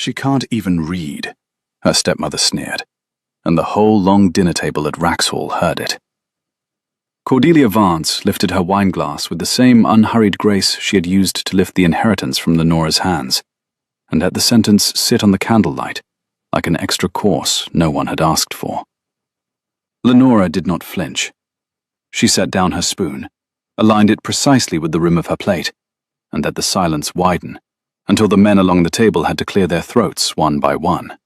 "She can't even read," her stepmother sneered, and the whole long dinner table at Wraxhall heard it. Cordelia Vance lifted her wineglass with the same unhurried grace she had used to lift the inheritance from Lenora's hands, and let the sentence sit on the candlelight like an extra course no one had asked for. Lenora did not flinch. She set down her spoon, aligned it precisely with the rim of her plate, and let the silence widen until the men along the table had to clear their throats one by one.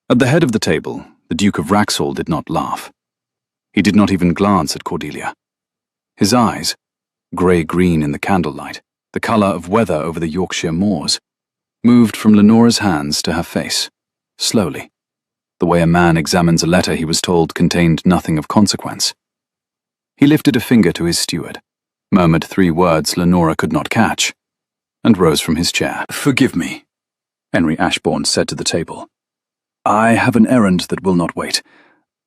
At the head of the table, the Duke of Wraxhall did not laugh. He did not even glance at Cordelia. His eyes, grey-green in the candlelight, the colour of weather over the Yorkshire moors, moved from Lenora's hands to her face, slowly, the way a man examines a letter he was told contained nothing of consequence. He lifted a finger to his steward, murmured 3 words Lenora could not catch, and rose from his chair. "Forgive me," Henry Ashbourne said to the table. "I have an errand that will not wait.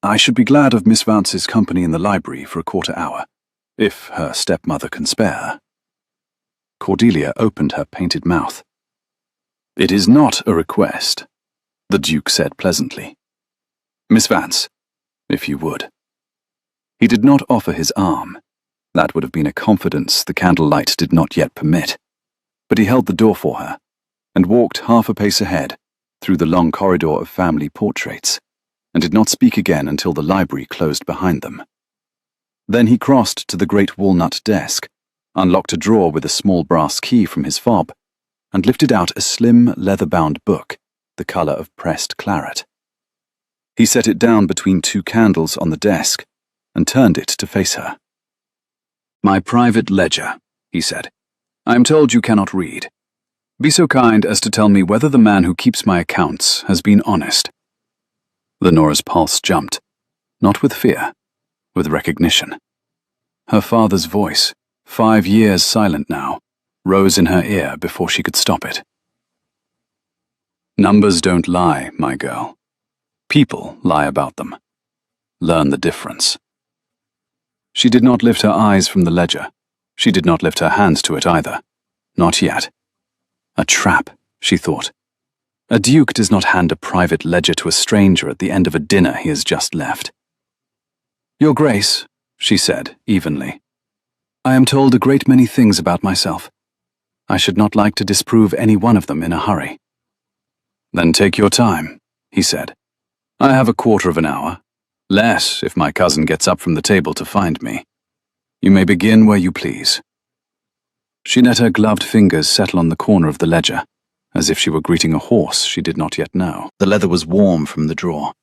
I should be glad of Miss Vance's company in the library for a quarter hour, if her stepmother can spare." Cordelia opened her painted mouth. "It is not a request," the Duke said pleasantly. "Miss Vance, if you would." He did not offer his arm. That would have been a confidence the candlelight did not yet permit. But he held the door for her, and walked half a pace ahead, through the long corridor of family portraits, and did not speak again until the library closed behind them. Then he crossed to the great walnut desk, unlocked a drawer with a small brass key from his fob, and lifted out a slim, leather-bound book, the colour of pressed claret. He set it down between 2 candles on the desk, and turned it to face her. "My private ledger," he said. "I am told you cannot read. Be so kind as to tell me whether the man who keeps my accounts has been honest." Lenora's pulse jumped, not with fear, with recognition. Her father's voice, 5 years silent now, rose in her ear before she could stop it. "Numbers don't lie, my girl. People lie about them. Learn the difference." She did not lift her eyes from the ledger. She did not lift her hands to it either. Not yet. A trap, she thought. A duke does not hand a private ledger to a stranger at the end of a dinner he has just left. "Your Grace," she said evenly, "I am told a great many things about myself. I should not like to disprove any one of them in a hurry." "Then take your time," he said. "I have a quarter of an hour. Less if my cousin gets up from the table to find me. You may begin where you please." She let her gloved fingers settle on the corner of the ledger, as if she were greeting a horse she did not yet know. The leather was warm from the drawer.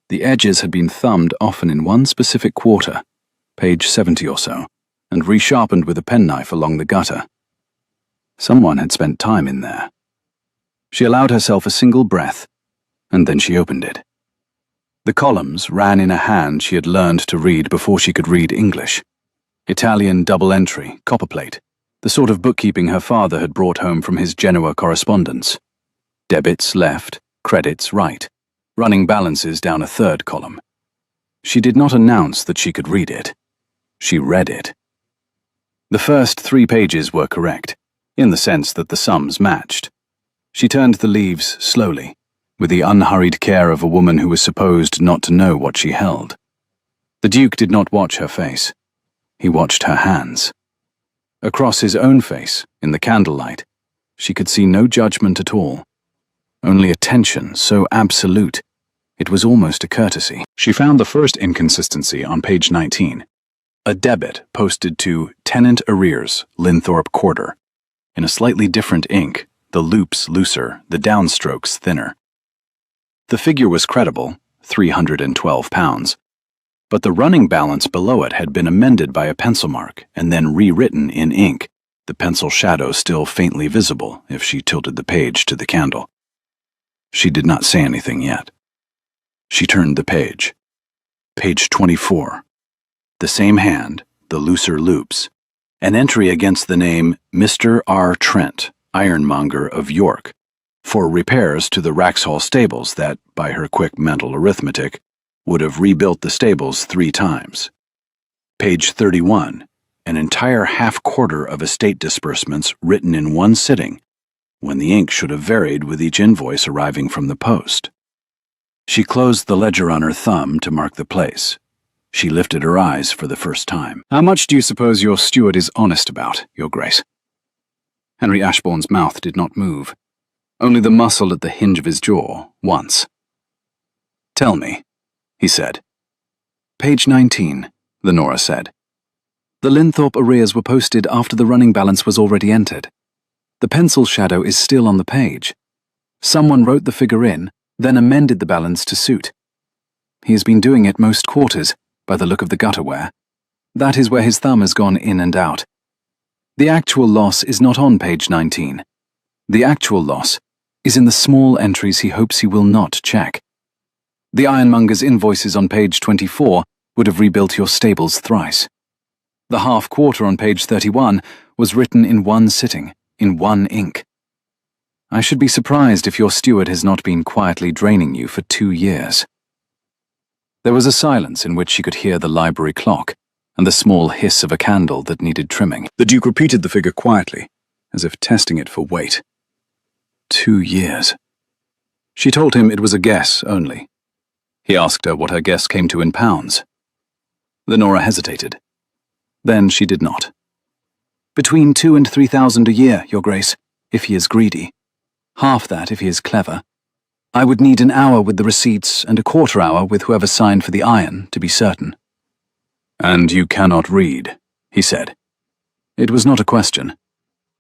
The edges had been thumbed often in one specific quarter, page 70 or so, and resharpened with a penknife along the gutter. Someone had spent time in there. She allowed herself a single breath, and then she opened it. The columns ran in a hand she had learned to read before she could read English. Italian double-entry, copperplate, the sort of bookkeeping her father had brought home from his Genoa correspondence. Debits left, credits right, running balances down a 3rd column. She did not announce that she could read it. She read it. The first 3 pages were correct, in the sense that the sums matched. She turned the leaves slowly, with the unhurried care of a woman who was supposed not to know what she held. The Duke did not watch her face. He watched her hands. Across his own face, in the candlelight, she could see no judgment at all. Only a tension so absolute, it was almost a courtesy. She found the first inconsistency on page 19. A debit posted to Tenant Arrears, Linthorpe Quarter. In a slightly different ink, the loops looser, the downstrokes thinner. The figure was credible, £312, but the running balance below it had been amended by a pencil mark and then rewritten in ink, the pencil shadow still faintly visible if she tilted the page to the candle. She did not say anything yet. She turned the page. Page 24. The same hand, the looser loops. An entry against the name Mr. R. Trent, ironmonger of York, for repairs to the Wraxhall stables that, by her quick mental arithmetic, would have rebuilt the stables 3 times. Page 31. An entire half-quarter of estate disbursements written in one sitting, when the ink should have varied with each invoice arriving from the post. She closed the ledger on her thumb to mark the place. She lifted her eyes for the first time. "How much do you suppose your steward is honest about, Your Grace?" Henry Ashbourne's mouth did not move. Only the muscle at the hinge of his jaw, once. "Tell me," he said. "Page 19, Lenora said. "The Linthorpe arrears were posted after the running balance was already entered. The pencil shadow is still on the page. Someone wrote the figure in, then amended the balance to suit. He has been doing it most quarters, by the look of the gutterware. That is where his thumb has gone in and out. The actual loss is not on page 19. The actual loss is in the small entries he hopes he will not check. The ironmonger's invoices on page 24 would have rebuilt your stables thrice. The half-quarter on page 31 was written in one sitting, in one ink. I should be surprised if your steward has not been quietly draining you for 2 years." There was a silence in which she could hear the library clock and the small hiss of a candle that needed trimming. The Duke repeated the figure quietly, as if testing it for weight. 2 years. She told him it was a guess only. He asked her what her guess came to in pounds. Lenora hesitated. Then she did not. "Between 2,000 and 3,000 a year, Your Grace, if he is greedy. Half that if he is clever. I would need an hour with the receipts and a quarter hour with whoever signed for the iron, to be certain." "And you cannot read," he said. It was not a question.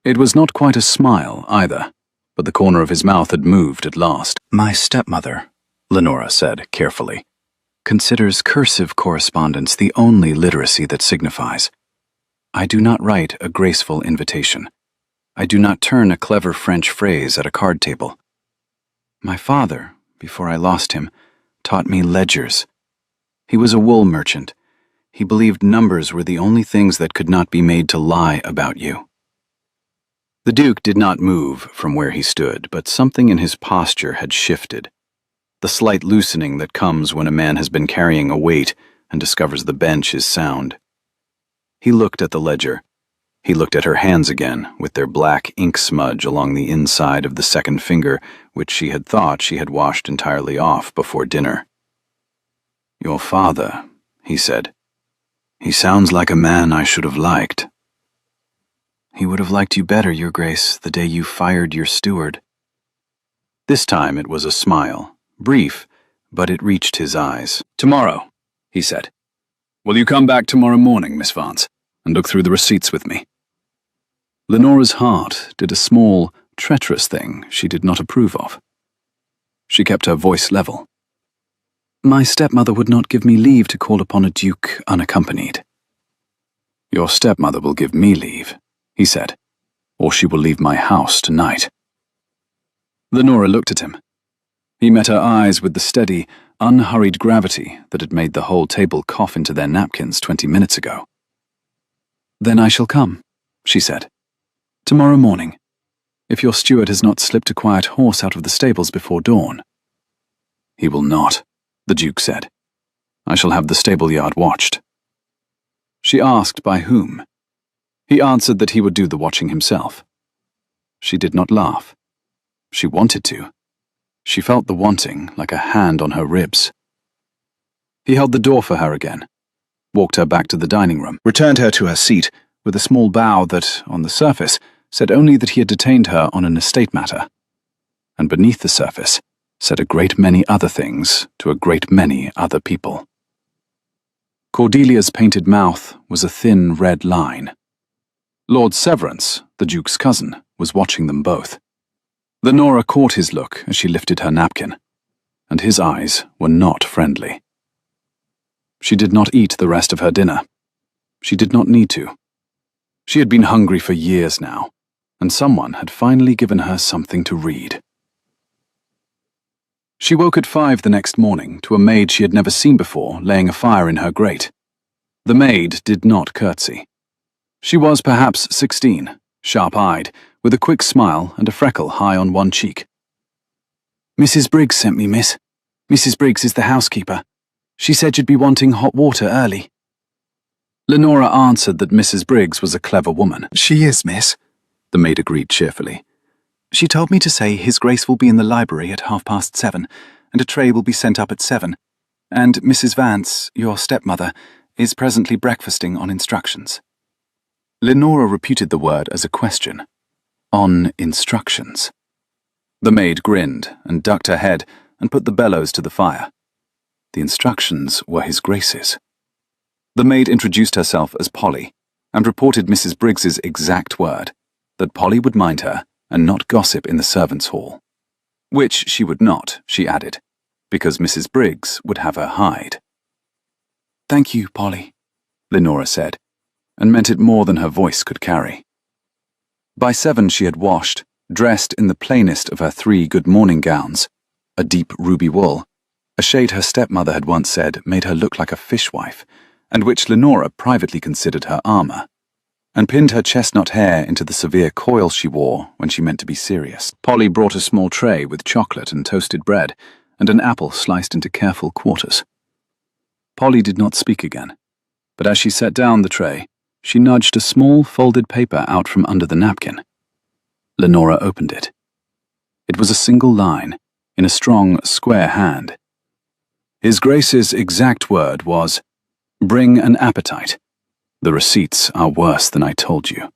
It was not quite a smile, either, but the corner of his mouth had moved at last. "My stepmother," Lenora said carefully, "considers cursive correspondence the only literacy that signifies. I do not write a graceful invitation. I do not turn a clever French phrase at a card table. My father, before I lost him, taught me ledgers. He was a wool merchant. He believed numbers were the only things that could not be made to lie about you." The Duke did not move from where he stood, but something in his posture had shifted. The slight loosening that comes when a man has been carrying a weight and discovers the bench is sound. He looked at the ledger. He looked at her hands again, with their black ink smudge along the inside of the second finger, which she had thought she had washed entirely off before dinner. "Your father," he said. "He sounds like a man I should have liked." "He would have liked you better, Your Grace, the day you fired your steward." This time it was a smile, brief, but it reached his eyes. "Tomorrow," he said. "Will you come back tomorrow morning, Miss Vance, and look through the receipts with me?" Lenora's heart did a small, treacherous thing she did not approve of. She kept her voice level. "My stepmother would not give me leave to call upon a duke unaccompanied." "Your stepmother will give me leave," he said, "or she will leave my house tonight." Lenora looked at him. He met her eyes with the steady, unhurried gravity that had made the whole table cough into their napkins 20 minutes ago. "Then I shall come," she said. "Tomorrow morning, if your steward has not slipped a quiet horse out of the stables before dawn." "He will not," the Duke said. "I shall have the stable yard watched." She asked by whom. He answered that he would do the watching himself. She did not laugh. She wanted to. She felt the wanting like a hand on her ribs. He held the door for her again, walked her back to the dining room, returned her to her seat with a small bow that, on the surface, said only that he had detained her on an estate matter, and beneath the surface said a great many other things to a great many other people. Cordelia's painted mouth was a thin red line. Lord Severance, the Duke's cousin, was watching them both. Lenora caught his look as she lifted her napkin, and his eyes were not friendly. She did not eat the rest of her dinner. She did not need to. She had been hungry for years now, and someone had finally given her something to read. She woke at 5 the next morning to a maid she had never seen before laying a fire in her grate. The maid did not curtsy. She was perhaps 16, sharp-eyed, with a quick smile and a freckle high on one cheek. "Mrs. Briggs sent me, miss. Mrs. Briggs is the housekeeper. She said you'd be wanting hot water early." Lenora answered that Mrs. Briggs was a clever woman. "She is, miss," the maid agreed cheerfully. She told me to say His Grace will be in the library at 7:30, and a tray will be sent up at 7, and Mrs. Vance, your stepmother, is presently breakfasting on instructions. Lenora repeated the word as a question. On instructions. The maid grinned and ducked her head and put the bellows to the fire. The instructions were His Grace's. The maid introduced herself as Polly and reported Mrs. Briggs's exact word, that Polly would mind her and not gossip in the servants' hall. Which she would not, she added, because Mrs. Briggs would have her hide. Thank you, Polly, Lenora said, and meant it more than her voice could carry. By 7 she had washed, dressed in the plainest of her 3 good morning gowns, a deep ruby wool, a shade her stepmother had once said made her look like a fishwife, and which Lenora privately considered her armour, and pinned her chestnut hair into the severe coil she wore when she meant to be serious. Polly brought a small tray with chocolate and toasted bread, and an apple sliced into careful quarters. Polly did not speak again, but as she set down the tray, she nudged a small folded paper out from under the napkin. Lenora opened it. It was a single line, in a strong, square hand. His Grace's exact word was, "Bring an appetite. The receipts are worse than I told you."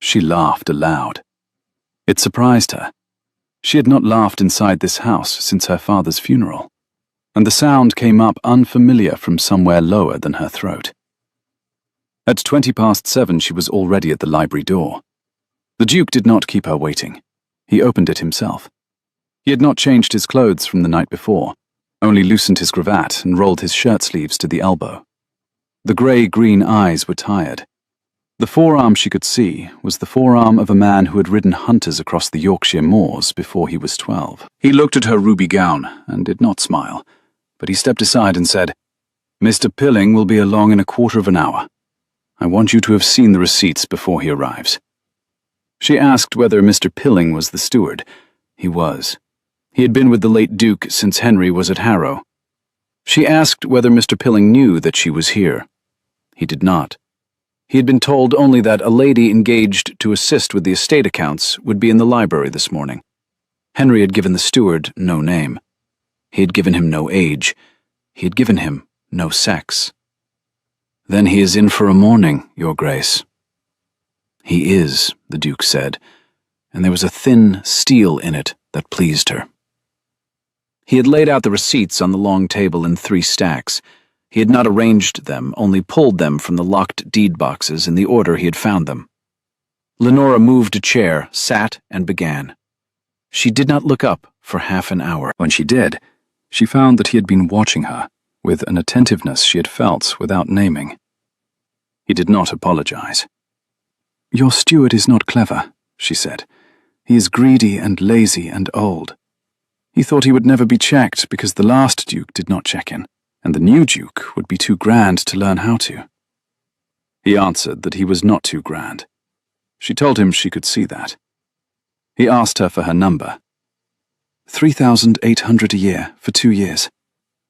She laughed aloud. It surprised her. She had not laughed inside this house since her father's funeral, and the sound came up unfamiliar from somewhere lower than her throat. At 7:20 she was already at the library door. The Duke did not keep her waiting. He opened it himself. He had not changed his clothes from the night before, only loosened his cravat and rolled his shirt sleeves to the elbow. The grey-green eyes were tired. The forearm she could see was the forearm of a man who had ridden hunters across the Yorkshire moors before he was 12. He looked at her ruby gown and did not smile, but he stepped aside and said, "Mr. Pilling will be along in a quarter of an hour. I want you to have seen the receipts before he arrives." She asked whether Mr. Pilling was the steward. He was. He had been with the late Duke since Henry was at Harrow. She asked whether Mr. Pilling knew that she was here. He did not. He had been told only that a lady engaged to assist with the estate accounts would be in the library this morning. Henry had given the steward no name. He had given him no age. He had given him no sex. "Then he is in for a morning, Your Grace." "He is," the Duke said, and there was a thin steel in it that pleased her. He had laid out the receipts on the long table in 3 stacks. He had not arranged them, only pulled them from the locked deed boxes in the order he had found them. Lenora moved a chair, sat, and began. She did not look up for half an hour. When she did, she found that he had been watching her, with an attentiveness she had felt without naming. He did not apologize. "Your steward is not clever," she said. "He is greedy and lazy and old. He thought he would never be checked because the last Duke did not check in, and the new Duke would be too grand to learn how to." He answered that he was not too grand. She told him she could see that. He asked her for her number. 3,800 a year for 2 years.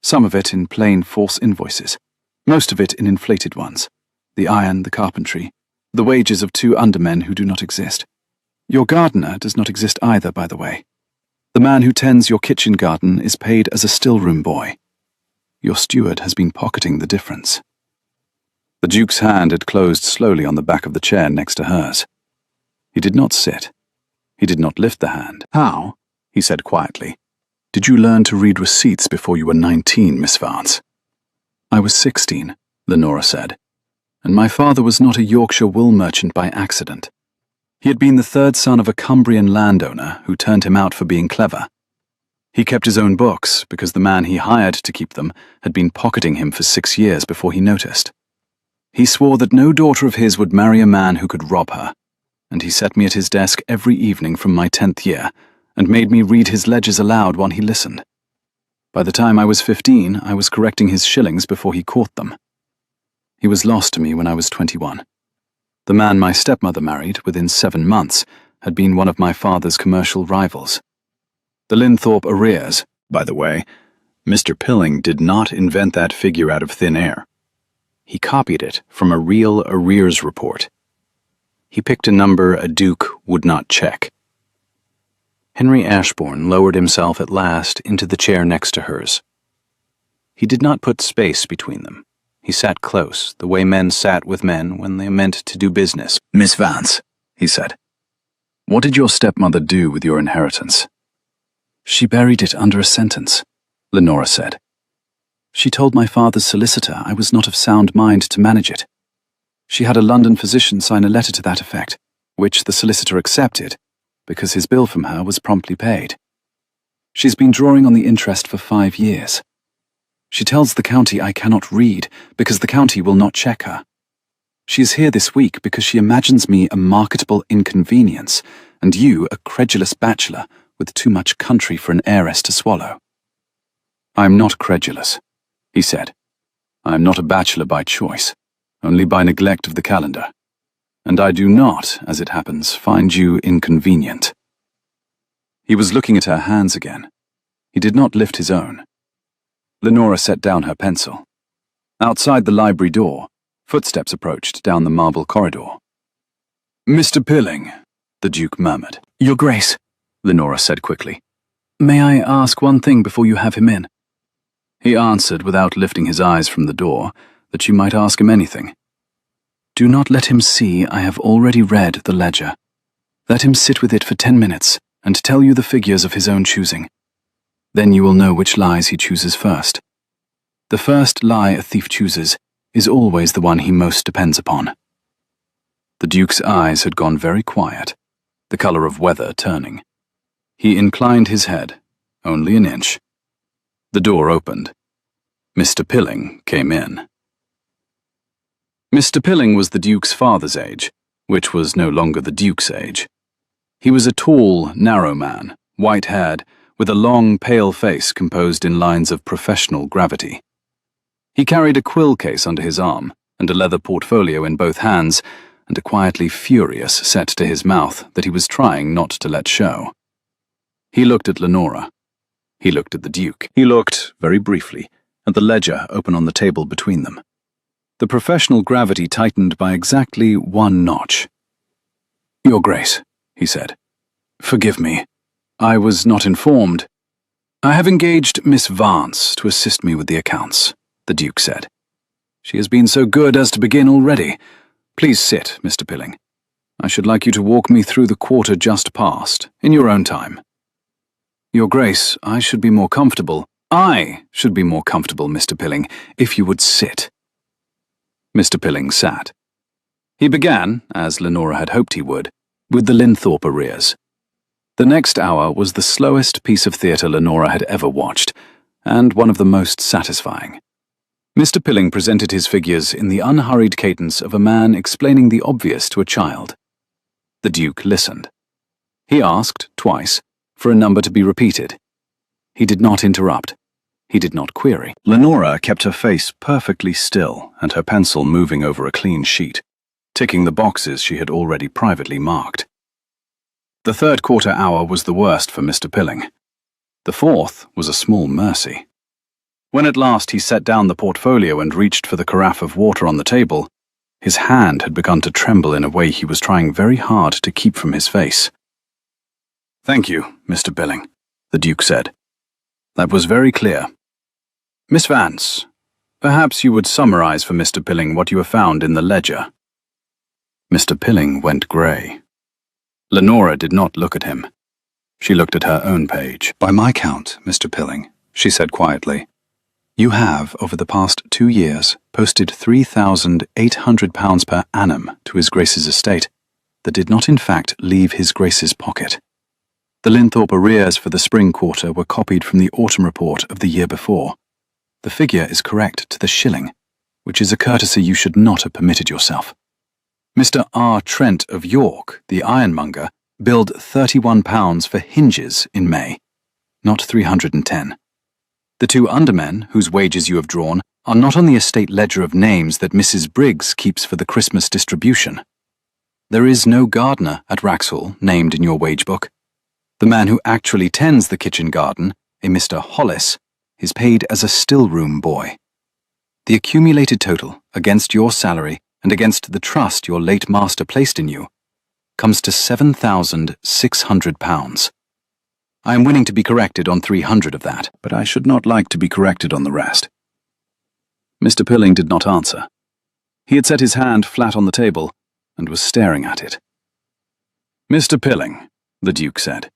Some of it in plain false invoices, most of it in inflated ones. The iron, the carpentry, the wages of 2 undermen who do not exist. Your gardener does not exist either, by the way. The man who tends your kitchen garden is paid as a still-room boy. Your steward has been pocketing the difference. The Duke's hand had closed slowly on the back of the chair next to hers. He did not sit. He did not lift the hand. "How," he said quietly, "did you learn to read receipts before you were 19, Miss Vance?" "I was 16, Lenora said, "and my father was not a Yorkshire wool merchant by accident. He had been the 3rd son of a Cumbrian landowner who turned him out for being clever. He kept his own books because the man he hired to keep them had been pocketing him for 6 years before he noticed. He swore that no daughter of his would marry a man who could rob her, and he set me at his desk every evening from my 10th year and made me read his ledgers aloud while he listened. By the time I was 15, I was correcting his shillings before he caught them. He was lost to me when I was 21. The man my stepmother married within 7 months had been one of my father's commercial rivals. The Linthorpe arrears, by the way, Mr. Pilling did not invent that figure out of thin air. He copied it from a real arrears report. He picked a number a Duke would not check. Henry Ashbourne lowered himself at last into the chair next to hers. He did not put space between them. He sat close, the way men sat with men when they meant to do business. Miss Vance, he said, what did your stepmother do with your inheritance? She buried it under a sentence, Lenora said. She told my father's solicitor I was not of sound mind to manage it. She had a London physician sign a letter to that effect, which the solicitor accepted, because his bill from her was promptly paid. She's been drawing on the interest for 5 years. She tells the county I cannot read, because the county will not check her. She is here this week because she imagines me a marketable inconvenience, and you a credulous bachelor with too much country for an heiress to swallow. I am not credulous, he said. I am not a bachelor by choice, only by neglect of the calendar. And I do not, as it happens, find you inconvenient. He was looking at her hands again. He did not lift his own. Lenora set down her pencil. Outside the library door, footsteps approached down the marble corridor. Mr. Pilling, the Duke murmured. Your Grace, Lenora said quickly. May I ask one thing before you have him in? He answered without lifting his eyes from the door that you might ask him anything. Do not let him see I have already read the ledger. Let him sit with it for 10 minutes and tell you the figures of his own choosing. Then you will know which lies he chooses first. The first lie a thief chooses is always the one he most depends upon. The Duke's eyes had gone very quiet, the color of weather turning. He inclined his head, only an inch. The door opened. Mr. Pilling came in. Mr. Pilling was the Duke's father's age, which was no longer the Duke's age. He was a tall, narrow man, white-haired, with a long, pale face composed in lines of professional gravity. He carried a quill case under his arm, and a leather portfolio in both hands, and a quietly furious set to his mouth that he was trying not to let show. He looked at Lenora. He looked at the Duke. He looked, very briefly, at the ledger open on the table between them. The professional gravity tightened by exactly 1 notch. Your Grace, he said, forgive me. I was not informed. I have engaged Miss Vance to assist me with the accounts, the Duke said. She has been so good as to begin already. Please sit, Mr. Pilling. I should like you to walk me through the quarter just past, in your own time. Your Grace, I should be more comfortable. I should be more comfortable, Mr. Pilling, if you would sit. Mr. Pilling sat. He began, as Lenora had hoped he would, with the Linthorpe arrears. The next hour was the slowest piece of theatre Lenora had ever watched, and one of the most satisfying. Mr. Pilling presented his figures in the unhurried cadence of a man explaining the obvious to a child. The Duke listened. He asked, twice, for a number to be repeated. He did not interrupt. He did not query. Lenora kept her face perfectly still and her pencil moving over a clean sheet, ticking the boxes she had already privately marked. The third quarter hour was the worst for Mr. Pilling. The fourth was a small mercy. When at last he set down the portfolio and reached for the carafe of water on the table, his hand had begun to tremble in a way he was trying very hard to keep from his face. Thank you, Mr. Pilling, the Duke said. That was very clear. Miss Vance, perhaps you would summarize for Mr. Pilling what you have found in the ledger. Mr. Pilling went grey. Lenora did not look at him. She looked at her own page. By my count, Mr. Pilling, she said quietly, you have, over the past 2 years, posted £3,800 per annum to His Grace's estate that did not in fact leave His Grace's pocket. The Linthorpe arrears for the spring quarter were copied from the autumn report of the year before. The figure is correct to the shilling, which is a courtesy you should not have permitted yourself. Mr. R. Trent of York, the ironmonger, billed £31 for hinges in May, not 310. The 2 undermen, whose wages you have drawn, are not on the estate ledger of names that Mrs. Briggs keeps for the Christmas distribution. There is no gardener at Wraxhall named in your wage book. The man who actually tends the kitchen garden, a Mr. Hollis, is paid as a still-room boy. The accumulated total, against your salary and against the trust your late master placed in you, comes to £7,600. I am willing to be corrected on 300 of that, but I should not like to be corrected on the rest." Mr. Pilling did not answer. He had set his hand flat on the table and was staring at it. "Mr. Pilling," the Duke said.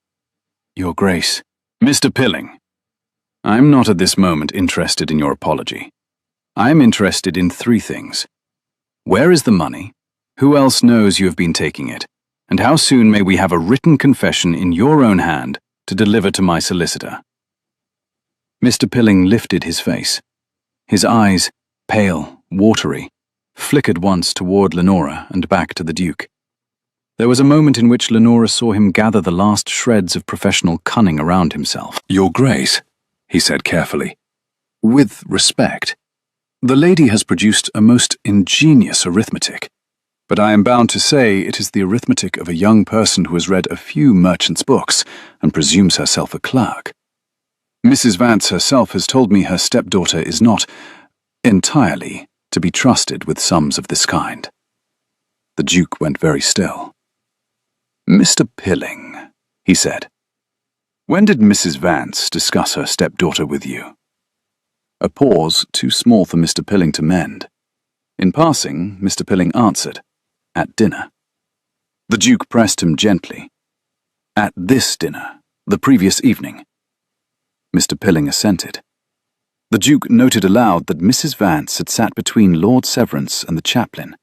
"Your Grace." "Mr. Pilling, I am not at this moment interested in your apology. I am interested in 3 things. Where is the money? Who else knows you have been taking it? And how soon may we have a written confession in your own hand to deliver to my solicitor?" Mr. Pilling lifted his face. His eyes, pale, watery, flickered once toward Lenora and back to the Duke. There was a moment in which Lenora saw him gather the last shreds of professional cunning around himself. "Your Grace," he said carefully, "with respect, the lady has produced a most ingenious arithmetic, but I am bound to say it is the arithmetic of a young person who has read a few merchants' books and presumes herself a clerk. Mrs. Vance herself has told me her stepdaughter is not entirely to be trusted with sums of this kind." The Duke went very still. "Mr. Pilling," he said, "when did Mrs. Vance discuss her stepdaughter with you?" A pause too small for Mr. Pilling to mend. In passing, Mr. Pilling answered, "At dinner." The Duke pressed him gently. "At this dinner, the previous evening?" Mr. Pilling assented. The Duke noted aloud that Mrs. Vance had sat between Lord Severance and the chaplain,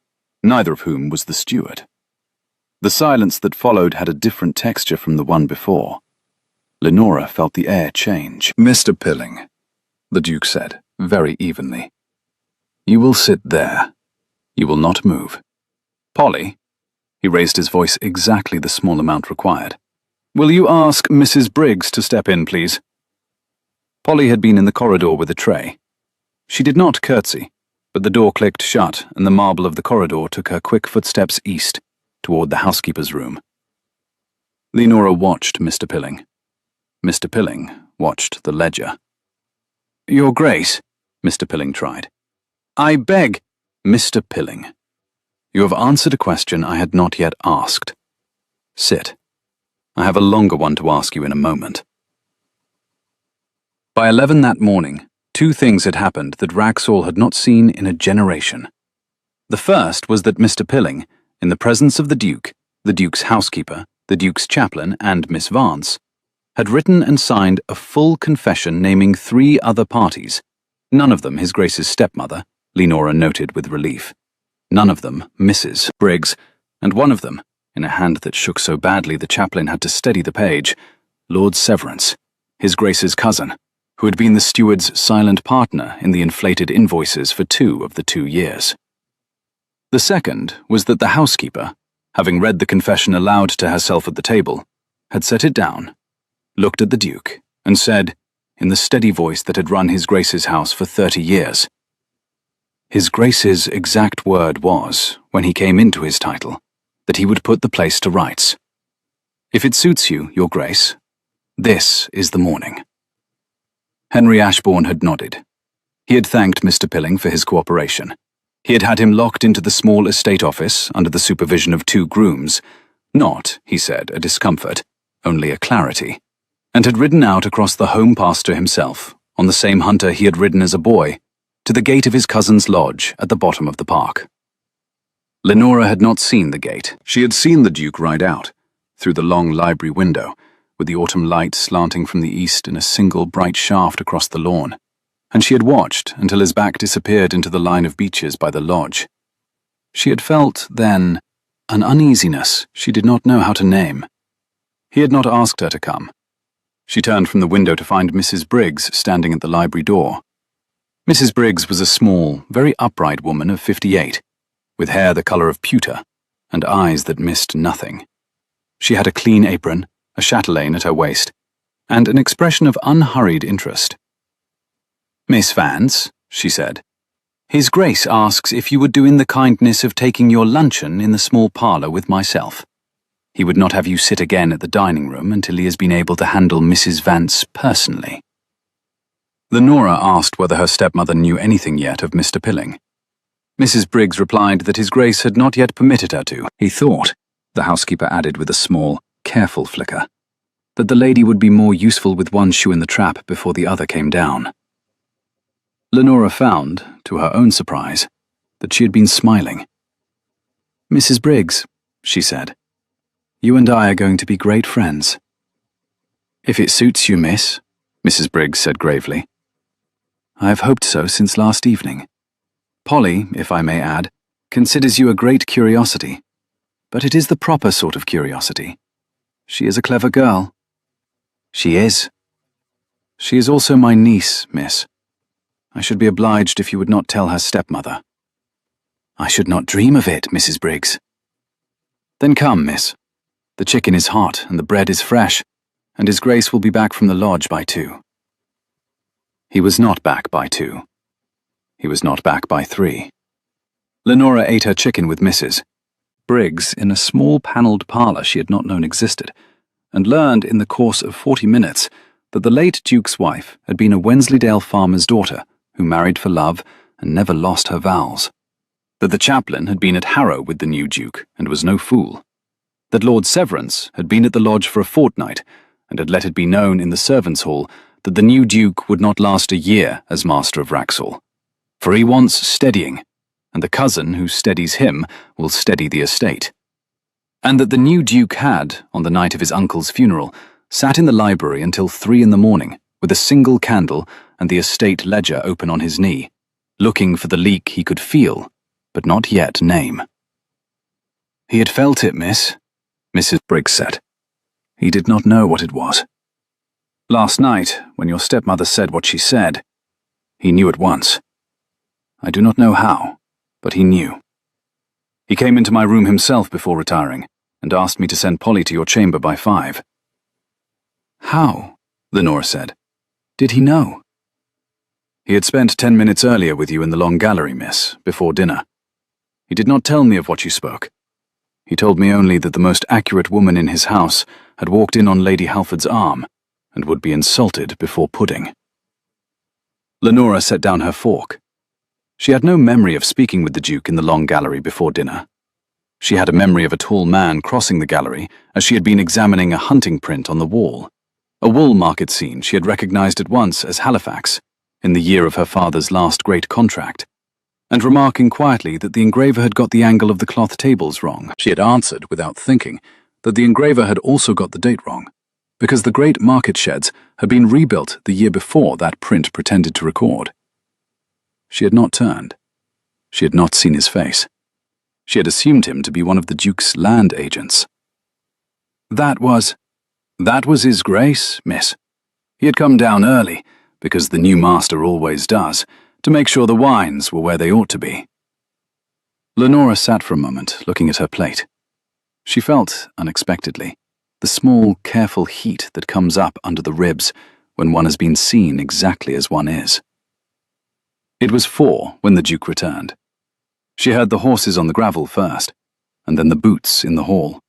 neither of whom was the steward. The silence that followed had a different texture from the one before. Lenora felt the air change. "Mr. Pilling," the Duke said, very evenly, "you will sit there. You will not move. Polly," he raised his voice exactly the small amount required, "will you ask Mrs. Briggs to step in, please?" Polly had been in the corridor with a tray. She did not curtsy, but the door clicked shut and the marble of the corridor took her quick footsteps east, toward the housekeeper's room. Lenora watched Mr. Pilling. Mr. Pilling watched the ledger. "Your Grace," Mr. Pilling tried. "I beg—" "Mr. Pilling, you have answered a question I had not yet asked. Sit. I have a longer one to ask you in a moment." By 11 that morning, 2 things had happened that Wraxall had not seen in a generation. The first was that Mr. Pilling, in the presence of the Duke's housekeeper, the Duke's chaplain, and Miss Vance, had written and signed a full confession naming 3 other parties, none of them his Grace's stepmother, Lenora noted with relief, none of them Mrs. Briggs, and one of them, in a hand that shook so badly the chaplain had to steady the page, Lord Severance, his Grace's cousin, who had been the steward's silent partner in the inflated invoices for 2 of the 2 years. The second was that the housekeeper, having read the confession aloud to herself at the table, had set it down, looked at the Duke, and said, in the steady voice that had run his Grace's house for 30 years, his Grace's exact word was, when he came into his title, that he would put the place to rights. If it suits you, Your Grace, this is the morning. Henry Ashbourne had nodded. He had thanked Mr. Pilling for his cooperation. He had had him locked into the small estate office under the supervision of 2 grooms, not, he said, a discomfort, only a clarity, and had ridden out across the home pasture himself, on the same hunter he had ridden as a boy, to the gate of his cousin's lodge at the bottom of the park. Lenora had not seen the gate. She had seen the Duke ride out, through the long library window, with the autumn light slanting from the east in a single bright shaft across the lawn, and she had watched until his back disappeared into the line of beeches by the lodge. She had felt, then, an uneasiness she did not know how to name. He had not asked her to come. She turned from the window to find Mrs. Briggs standing at the library door. Mrs. Briggs was a small, very upright woman of 58, with hair the colour of pewter, and eyes that missed nothing. She had a clean apron, a chatelaine at her waist, and an expression of unhurried interest. "Miss Vance," she said, "His Grace asks if you would do in the kindness of taking your luncheon in the small parlour with myself. He would not have you sit again at the dining room until he has been able to handle Mrs. Vance personally." Lenora asked whether her stepmother knew anything yet of Mr. Pilling. Mrs. Briggs replied that his Grace had not yet permitted her to. "He thought," the housekeeper added with a small, careful flicker, that the lady would be more useful with one shoe in the trap before the other came down. Lenora found, to her own surprise, that she had been smiling. "Mrs. Briggs," she said, "you and I are going to be great friends." "If it suits you, miss," Mrs. Briggs said gravely. "I have hoped so since last evening. Polly, if I may add, considers you a great curiosity, but it is the proper sort of curiosity. She is a clever girl." "She is." "She is also my niece, miss. I should be obliged if you would not tell her stepmother." "I should not dream of it, Mrs. Briggs." "Then come, miss. The chicken is hot and the bread is fresh, and His Grace will be back from the lodge by 2. He was not back by 2. He was not back by 3. Lenora ate her chicken with Mrs. Briggs in a small panelled parlour she had not known existed, and learned in the course of 40 minutes that the late Duke's wife had been a Wensleydale farmer's daughter who married for love and never lost her vows, that the chaplain had been at Harrow with the new Duke and was no fool, that Lord Severance had been at the lodge for a fortnight and had let it be known in the servants' hall that the new Duke would not last a year as Master of Wraxall, for he wants steadying, and the cousin who steadies him will steady the estate, and that the new Duke had, on the night of his uncle's funeral, sat in the library until 3 in the morning with a single candle and the estate ledger open on his knee, looking for the leak he could feel, but not yet name. "He had felt it, miss," Mrs. Briggs said. "He did not know what it was. Last night, when your stepmother said what she said, he knew at once. I do not know how, but he knew. He came into my room himself before retiring and asked me to send Polly to your chamber by 5. "How?" Lenora said. "Did he know?" "He had spent 10 minutes earlier with you in the long gallery, miss, before dinner. He did not tell me of what you spoke. He told me only that the most accurate woman in his house had walked in on Lady Halford's arm and would be insulted before pudding." Lenora set down her fork. She had no memory of speaking with the Duke in the long gallery before dinner. She had a memory of a tall man crossing the gallery as she had been examining a hunting print on the wall, a wool market scene she had recognized at once as Halifax, in the year of her father's last great contract, and remarking quietly that the engraver had got the angle of the cloth tables wrong. She had answered, without thinking, that the engraver had also got the date wrong, because the great market sheds had been rebuilt the year before that print pretended to record. She had not turned. She had not seen his face. She had assumed him to be one of the Duke's land agents. That was His Grace, miss. He had come down early, because the new master always does, to make sure the wines were where they ought to be." Lenora sat for a moment, looking at her plate. She felt, unexpectedly, the small, careful heat that comes up under the ribs when one has been seen exactly as one is. It was 4 when the Duke returned. She heard the horses on the gravel first, and then the boots in the hall,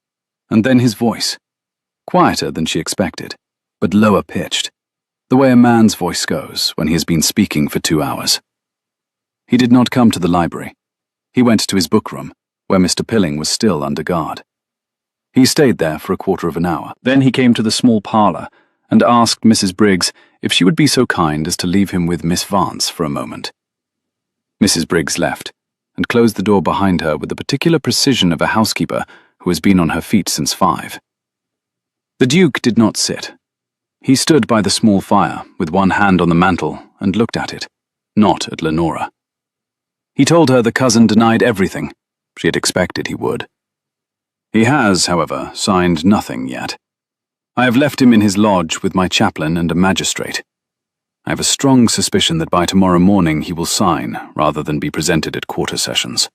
and then his voice, quieter than she expected, but lower pitched, the way a man's voice goes when he has been speaking for 2 hours. He did not come to the library. He went to his book room, where Mr. Pilling was still under guard. He stayed there for a quarter of an hour. Then he came to the small parlour and asked Mrs. Briggs if she would be so kind as to leave him with Miss Vance for a moment. Mrs. Briggs left, and closed the door behind her with the particular precision of a housekeeper who has been on her feet since 5. The Duke did not sit. He stood by the small fire, with one hand on the mantel, and looked at it, not at Lenora. He told her the cousin denied everything. She had expected he would. He has, however, signed nothing yet. I have left him in his lodge with my chaplain and a magistrate. I have a strong suspicion that by tomorrow morning he will sign, rather than be presented at quarter sessions.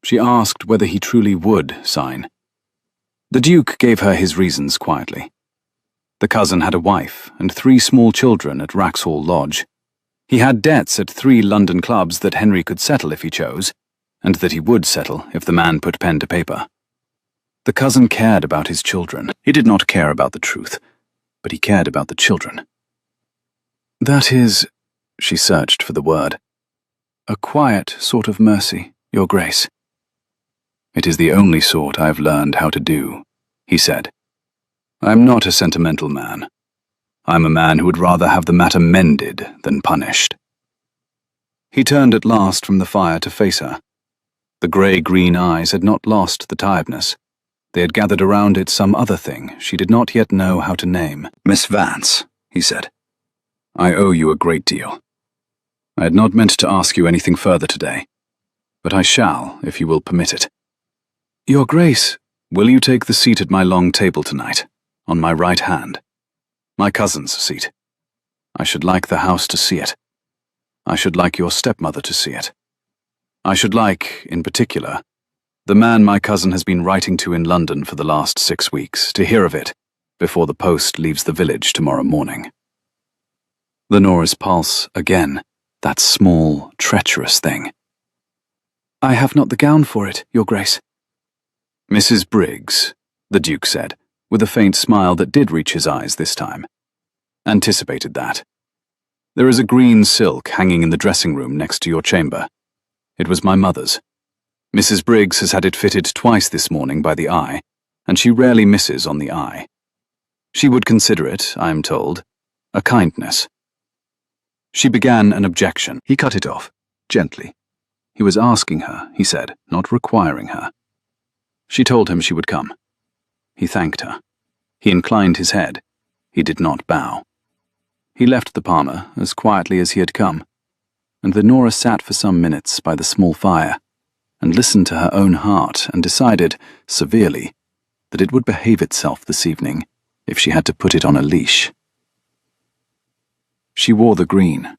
She asked whether he truly would sign. The Duke gave her his reasons quietly. The cousin had a wife and 3 small children at Wraxall Lodge. He had debts at 3 London clubs that Henry could settle if he chose, and that he would settle if the man put pen to paper. The cousin cared about his children. He did not care about the truth, but he cared about the children. "That is," she searched for the word, "a quiet sort of mercy, Your Grace." "It is the only sort I have learned how to do," he said. I'm not a sentimental man. I'm a man who would rather have the matter mended than punished. He turned at last from the fire to face her. The grey-green eyes had not lost the tiredness. They had gathered around it some other thing she did not yet know how to name. Miss Vance, he said. I owe you a great deal. I had not meant to ask you anything further today, but I shall, if you will permit it. Your Grace, will you take the seat at my long table tonight, on my right hand? My cousin's seat. I should like the house to see it. I should like your stepmother to see it. I should like, in particular, the man my cousin has been writing to in London for the last 6 weeks, to hear of it before the post leaves the village tomorrow morning. Lenora's pulse again, that small, treacherous thing. I have not the gown for it, Your Grace. Mrs. Briggs, the Duke said, with a faint smile that did reach his eyes this time. Anticipated that. There is a green silk hanging in the dressing room next to your chamber. It was my mother's. Mrs. Briggs has had it fitted twice this morning by the eye, and she rarely misses on the eye. She would consider it, I am told, a kindness. She began an objection. He cut it off, gently. He was asking her, he said, not requiring her. She told him she would come. He thanked her. He inclined his head. He did not bow. He left the parlour as quietly as he had come, and Lenora sat for some minutes by the small fire and listened to her own heart and decided, severely, that it would behave itself this evening if she had to put it on a leash. She wore the green.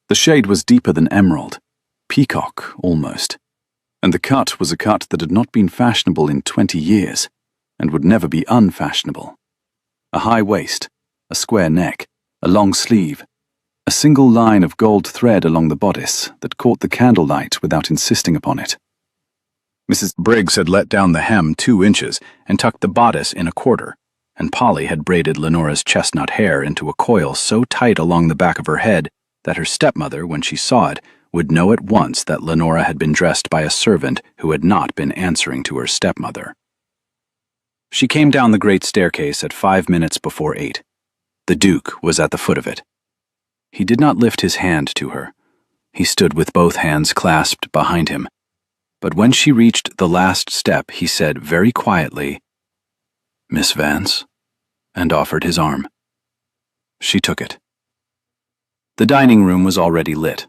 The shade was deeper than emerald, peacock almost, and the cut was a cut that had not been fashionable in 20 years and would never be unfashionable. A high waist, a square neck, a long sleeve, a single line of gold thread along the bodice that caught the candlelight without insisting upon it. Mrs. Briggs had let down the hem 2 inches and tucked the bodice in a quarter, and Polly had braided Lenora's chestnut hair into a coil so tight along the back of her head that her stepmother, when she saw it, would know at once that Lenora had been dressed by a servant who had not been answering to her stepmother. She came down the great staircase at 5 minutes before 8. The Duke was at the foot of it. He did not lift his hand to her. He stood with both hands clasped behind him. But when she reached the last step, he said very quietly, "Miss Vance," and offered his arm. She took it. The dining room was already lit.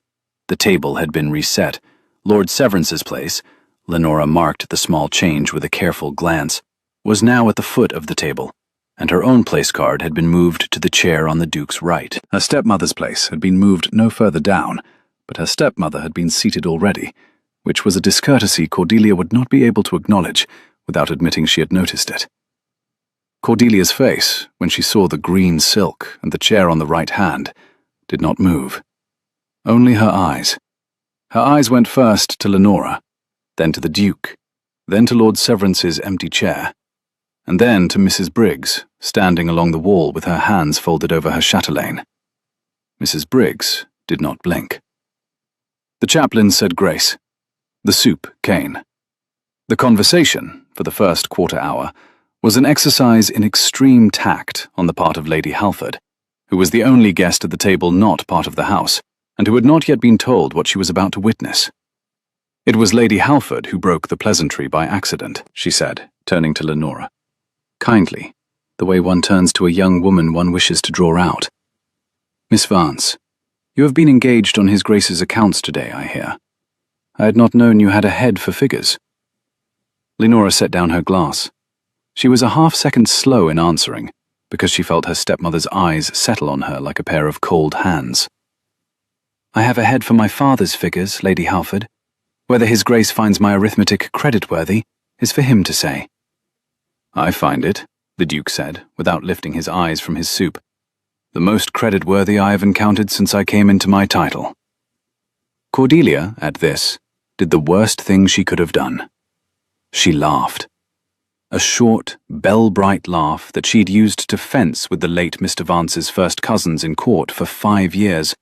The table had been reset. Lord Severance's place, Lenora marked the small change with a careful glance, was now at the foot of the table, and her own place card had been moved to the chair on the Duke's right. Her stepmother's place had been moved no further down, but her stepmother had been seated already, which was a discourtesy Cordelia would not be able to acknowledge without admitting she had noticed it. Cordelia's face, when she saw the green silk and the chair on the right hand, did not move. Only her eyes. Her eyes went first to Lenora, then to the Duke, then to Lord Severance's empty chair, and then to Mrs. Briggs, standing along the wall with her hands folded over her chatelaine. Mrs. Briggs did not blink. The chaplain said grace. The soup came. The conversation, for the first quarter hour, was an exercise in extreme tact on the part of Lady Halford, who was the only guest at the table not part of the house, and who had not yet been told what she was about to witness. It was Lady Halford who broke the pleasantry by accident, she said, turning to Lenora. Kindly, the way one turns to a young woman one wishes to draw out. Miss Vance, you have been engaged on His Grace's accounts today, I hear. I had not known you had a head for figures. Lenora set down her glass. She was a half-second slow in answering, because she felt her stepmother's eyes settle on her like a pair of cold hands. I have a head for my father's figures, Lady Halford. Whether His Grace finds my arithmetic creditworthy is for him to say. I find it, the Duke said, without lifting his eyes from his soup, the most creditworthy I have encountered since I came into my title. Cordelia, at this, did the worst thing she could have done. She laughed. A short, bell-bright laugh that she'd used to fence with the late Mr. Vance's first cousins in court for 5 years,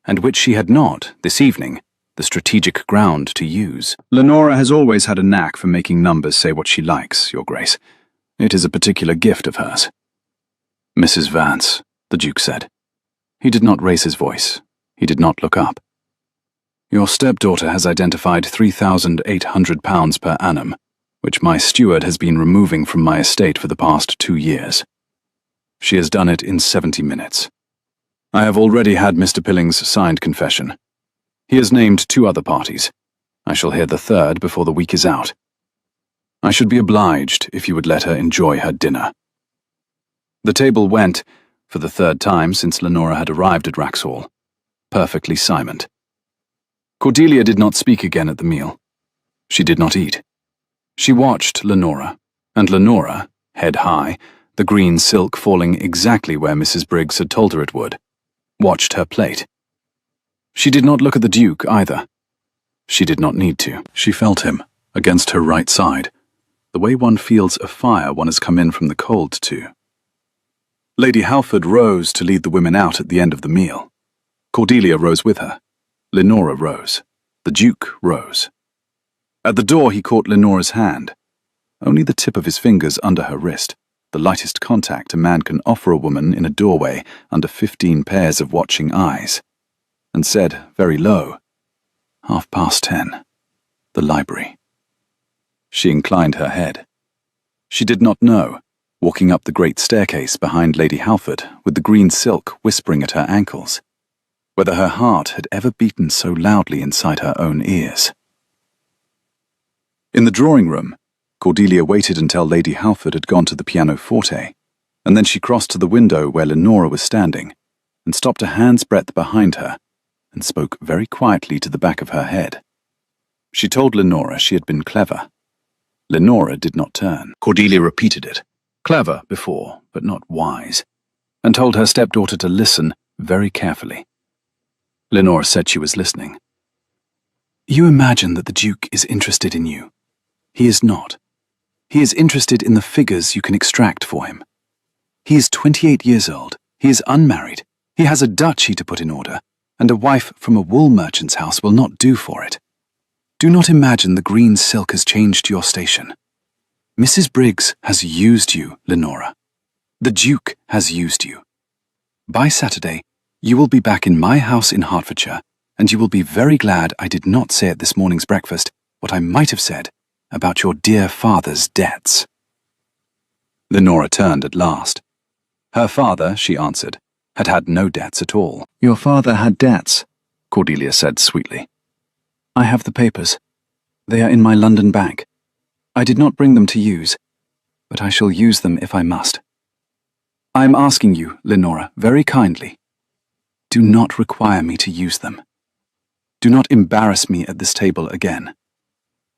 and which she had not, this evening, the strategic ground to use. Lenora has always had a knack for making numbers say what she likes, Your Grace, It is a particular gift of hers. Mrs. Vance, the Duke said. He did not raise his voice. He did not look up. Your stepdaughter has identified £3,800 per annum, which my steward has been removing from my estate for the past 2 years. She has done it in 70 minutes. I have already had Mr. Pilling's signed confession. He has named 2 other parties. I shall hear the third before the week is out. I should be obliged if you would let her enjoy her dinner. The table went, for the 3rd time since Lenora had arrived at Wraxhall, perfectly silent. Cordelia did not speak again at the meal. She did not eat. She watched Lenora, and Lenora, head high, the green silk falling exactly where Mrs. Briggs had told her it would, watched her plate. She did not look at the Duke either. She did not need to. She felt him, against her right side, the way one feels a fire one has come in from the cold to. Lady Halford rose to lead the women out at the end of the meal. Cordelia rose with her. Lenora rose. The Duke rose. At the door he caught Lenora's hand, only the tip of his fingers under her wrist, the lightest contact a man can offer a woman in a doorway under 15 pairs of watching eyes, and said, very low, 10:30. The library. She inclined her head. She did not know, walking up the great staircase behind Lady Halford with the green silk whispering at her ankles, whether her heart had ever beaten so loudly inside her own ears. In the drawing room, Cordelia waited until Lady Halford had gone to the pianoforte, and then she crossed to the window where Lenora was standing, and stopped a hand's breadth behind her, and spoke very quietly to the back of her head. She told Lenora she had been clever. Lenora did not turn. Cordelia repeated it, clever before, but not wise, and told her stepdaughter to listen very carefully. Lenora said she was listening. You imagine that the Duke is interested in you. He is not. He is interested in the figures you can extract for him. He is 28 years old. He is unmarried. He has a duchy to put in order, and a wife from a wool merchant's house will not do for it. Do not imagine the green silk has changed your station. Mrs. Briggs has used you, Lenora. The Duke has used you. By Saturday, you will be back in my house in Hertfordshire, and you will be very glad I did not say at this morning's breakfast what I might have said about your dear father's debts. Lenora turned at last. Her father, she answered, had had no debts at all. Your father had debts, Cordelia said sweetly. I have the papers. They are in my London bank. I did not bring them to use, but I shall use them if I must. I am asking you, Lenora, very kindly. Do not require me to use them. Do not embarrass me at this table again.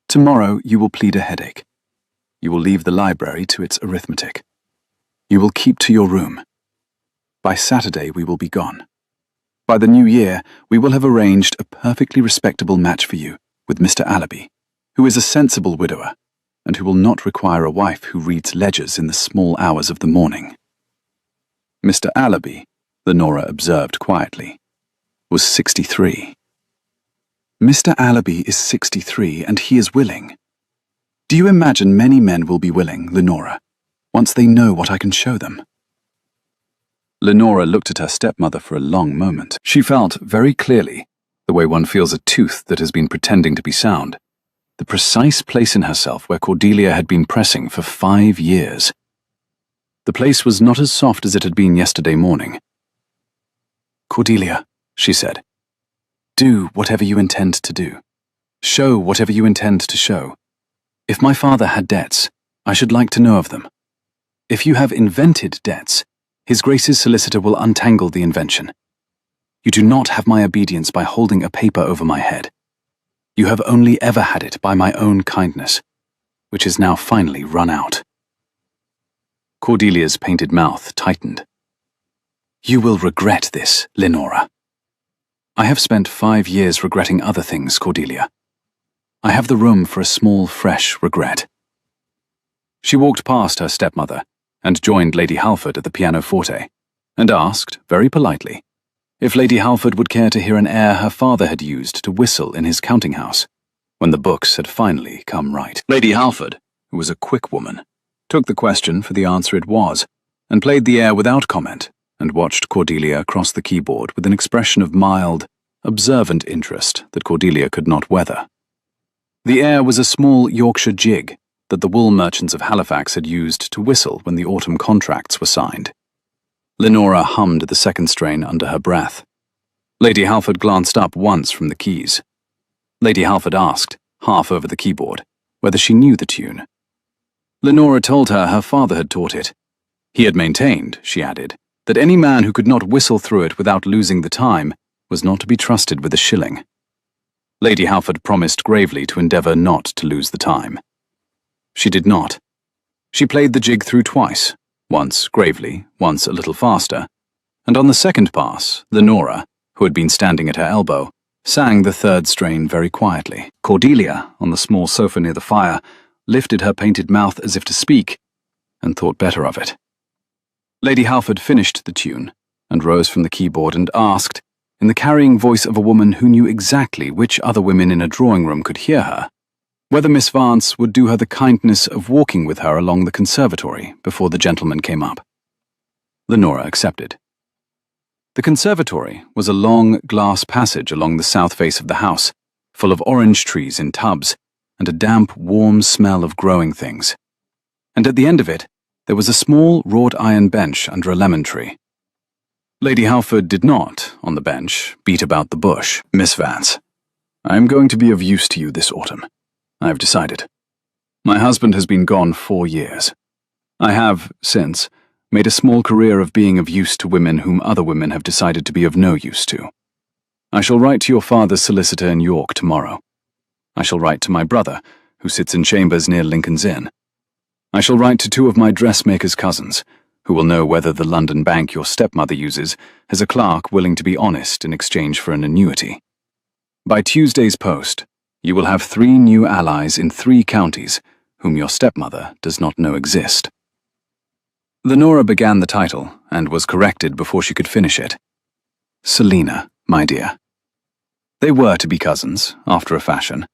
Tomorrow you will plead a headache. You will leave the library to its arithmetic. You will keep to your room. By Saturday we will be gone. By the new year we will have arranged a perfectly respectable match for you with Mr. Allaby, who is a sensible widower, and who will not require a wife who reads ledgers in the small hours of the morning. Mr. Allaby, Lenora observed quietly, was 63. Mr. Allaby is 63, and he is willing. Do you imagine many men will be willing, Lenora, once they know what I can show them? Lenora looked at her stepmother for a long moment. She felt very clearly, the way one feels a tooth that has been pretending to be sound, the precise place in herself where Cordelia had been pressing for 5 years. The place was not as soft as it had been yesterday morning. Cordelia, she said, do whatever you intend to do. Show whatever you intend to show. If my father had debts, I should like to know of them. If you have invented debts, His Grace's solicitor will untangle the invention. You do not have my obedience by holding a paper over my head. You have only ever had it by my own kindness, which is now finally run out. Cordelia's painted mouth tightened. You will regret this, Lenora. I have spent 5 years regretting other things, Cordelia. I have the room for a small, fresh regret. She walked past her stepmother and joined Lady Halford at the pianoforte, and asked, very politely, if Lady Halford would care to hear an air her father had used to whistle in his counting-house, when the books had finally come right. Lady Halford, who was a quick woman, took the question for the answer it was, and played the air without comment, and watched Cordelia cross the keyboard with an expression of mild, observant interest that Cordelia could not weather. The air was a small Yorkshire jig that the wool merchants of Halifax had used to whistle when the autumn contracts were signed. Lenora hummed the second strain under her breath. Lady Halford glanced up once from the keys. Lady Halford asked, half over the keyboard, whether she knew the tune. Lenora told her father had taught it. He had maintained, she added, that any man who could not whistle through it without losing the time was not to be trusted with a shilling. Lady Halford promised gravely to endeavour not to lose the time. She did not. She played the jig through twice, once gravely, once a little faster, and on the second pass, Lenora, who had been standing at her elbow, sang the third strain very quietly. Cordelia, on the small sofa near the fire, lifted her painted mouth as if to speak, and thought better of it. Lady Halford finished the tune, and rose from the keyboard and asked, in the carrying voice of a woman who knew exactly which other women in a drawing-room could hear her, whether Miss Vance would do her the kindness of walking with her along the conservatory before the gentleman came up. Lenora accepted. The conservatory was a long glass passage along the south face of the house, full of orange trees in tubs, and a damp, warm smell of growing things. And at the end of it, there was a small wrought iron bench under a lemon tree. Lady Halford did not, on the bench, beat about the bush. Miss Vance, I am going to be of use to you this autumn. I have decided. My husband has been gone 4 years. I have, since, made a small career of being of use to women whom other women have decided to be of no use to. I shall write to your father's solicitor in York tomorrow. I shall write to my brother, who sits in chambers near Lincoln's Inn. I shall write to 2 of my dressmaker's cousins, who will know whether the London bank your stepmother uses has a clerk willing to be honest in exchange for an annuity. By Tuesday's post, you will have 3 new allies in 3 counties, whom your stepmother does not know exist. Lenora began the title, and was corrected before she could finish it. Selina, my dear. They were to be cousins, after a fashion.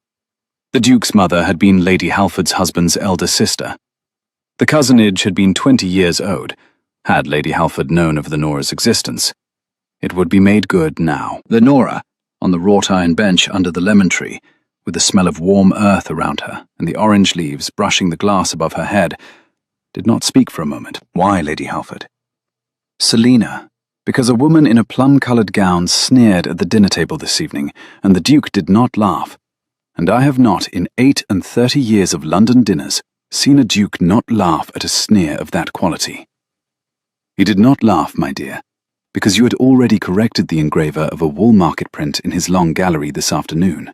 The Duke's mother had been Lady Halford's husband's elder sister. The cousinage had been 20 years owed, had Lady Halford known of Lenora's existence. It would be made good now. Lenora, on the wrought iron bench under the lemon tree, with the smell of warm earth around her and the orange leaves brushing the glass above her head, did not speak for a moment. Why, Lady Halford? Selina, because a woman in a plum-coloured gown sneered at the dinner table this evening, and the Duke did not laugh. And I have not, in 38 years of London dinners, seen a Duke not laugh at a sneer of that quality. He did not laugh, my dear, because you had already corrected the engraver of a wool market print in his long gallery this afternoon,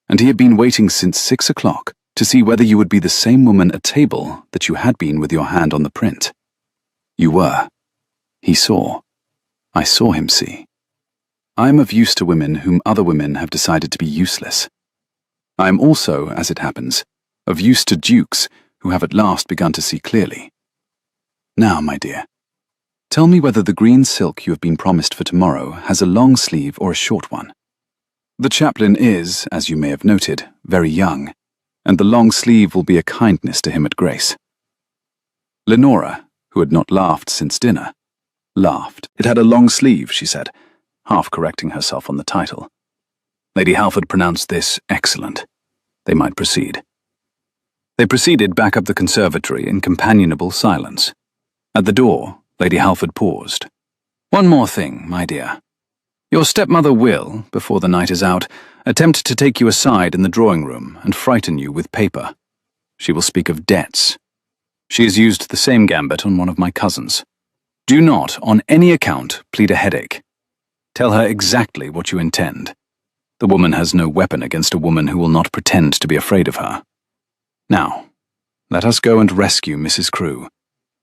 and he had been waiting since 6 o'clock to see whether you would be the same woman at table that you had been with your hand on the print. You were. He saw. I saw him see. I am of use to women whom other women have decided to be useless. I am also, as it happens, of use to dukes who have at last begun to see clearly. Now, my dear, tell me whether the green silk you have been promised for tomorrow has a long sleeve or a short one. The chaplain is, as you may have noted, very young, and the long sleeve will be a kindness to him at grace. Lenora, who had not laughed since dinner, laughed. It had a long sleeve, she said, half correcting herself on the title. Lady Halford pronounced this excellent. They might proceed. They proceeded back up the conservatory in companionable silence. At the door, Lady Halford paused. One more thing, my dear. Your stepmother will, before the night is out, attempt to take you aside in the drawing-room and frighten you with paper. She will speak of debts. She has used the same gambit on one of my cousins. Do not, on any account, plead a headache. Tell her exactly what you intend. The woman has no weapon against a woman who will not pretend to be afraid of her. Now, let us go and rescue Mrs. Crewe,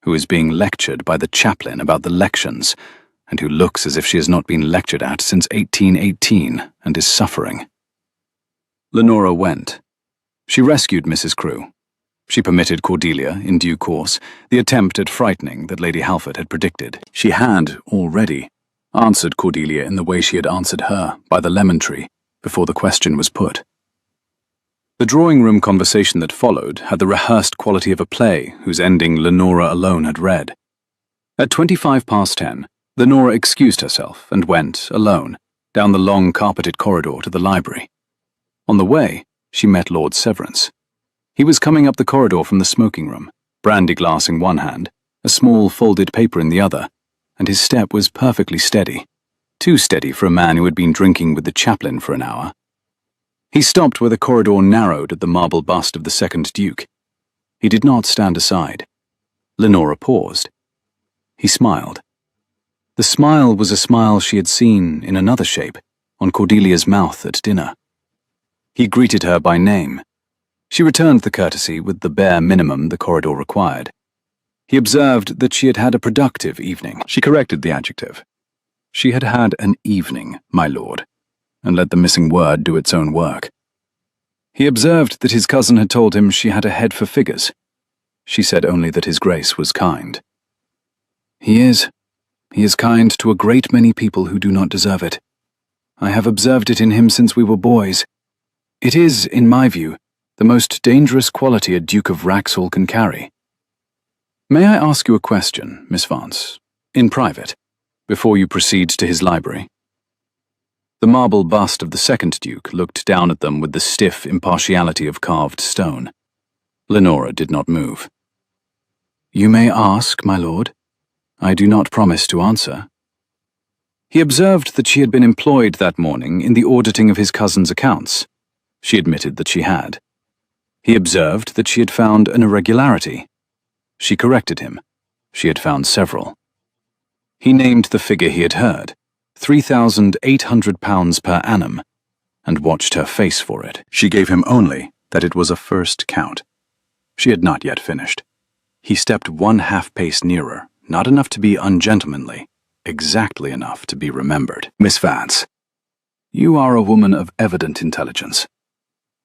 who is being lectured by the chaplain about the lections, and who looks as if she has not been lectured at since 1818 and is suffering. Lenora went. She rescued Mrs. Crewe. She permitted Cordelia, in due course, the attempt at frightening that Lady Halford had predicted. She had, already, answered Cordelia in the way she had answered her by the lemon tree before the question was put. The drawing-room conversation that followed had the rehearsed quality of a play whose ending Lenora alone had read. At 10:25, Lenora excused herself and went, alone, down the long carpeted corridor to the library. On the way, she met Lord Severance. He was coming up the corridor from the smoking room, brandy glass in one hand, a small folded paper in the other, and his step was perfectly steady, too steady for a man who had been drinking with the chaplain for an hour. He stopped where the corridor narrowed at the marble bust of the second Duke. He did not stand aside. Lenora paused. He smiled. The smile was a smile she had seen in another shape on Cordelia's mouth at dinner. He greeted her by name. She returned the courtesy with the bare minimum the corridor required. He observed that she had had a productive evening. She corrected the adjective. She had had an evening, my lord, and let the missing word do its own work. He observed that his cousin had told him she had a head for figures. She said only that his grace was kind. He is kind to a great many people who do not deserve it. I have observed it in him since we were boys. It is, in my view, the most dangerous quality a Duke of Wraxall can carry. May I ask you a question, Miss Vance, in private, before you proceed to his library? The marble bust of the second Duke looked down at them with the stiff impartiality of carved stone. Lenora did not move. You may ask, my lord. I do not promise to answer. He observed that she had been employed that morning in the auditing of his cousin's accounts. She admitted that she had. He observed that she had found an irregularity. She corrected him. She had found several. He named the figure he had heard, £3,800 per annum, and watched her face for it. She gave him only that it was a first count. She had not yet finished. He stepped 1/2 pace nearer, not enough to be ungentlemanly, exactly enough to be remembered. Miss Vance, you are a woman of evident intelligence.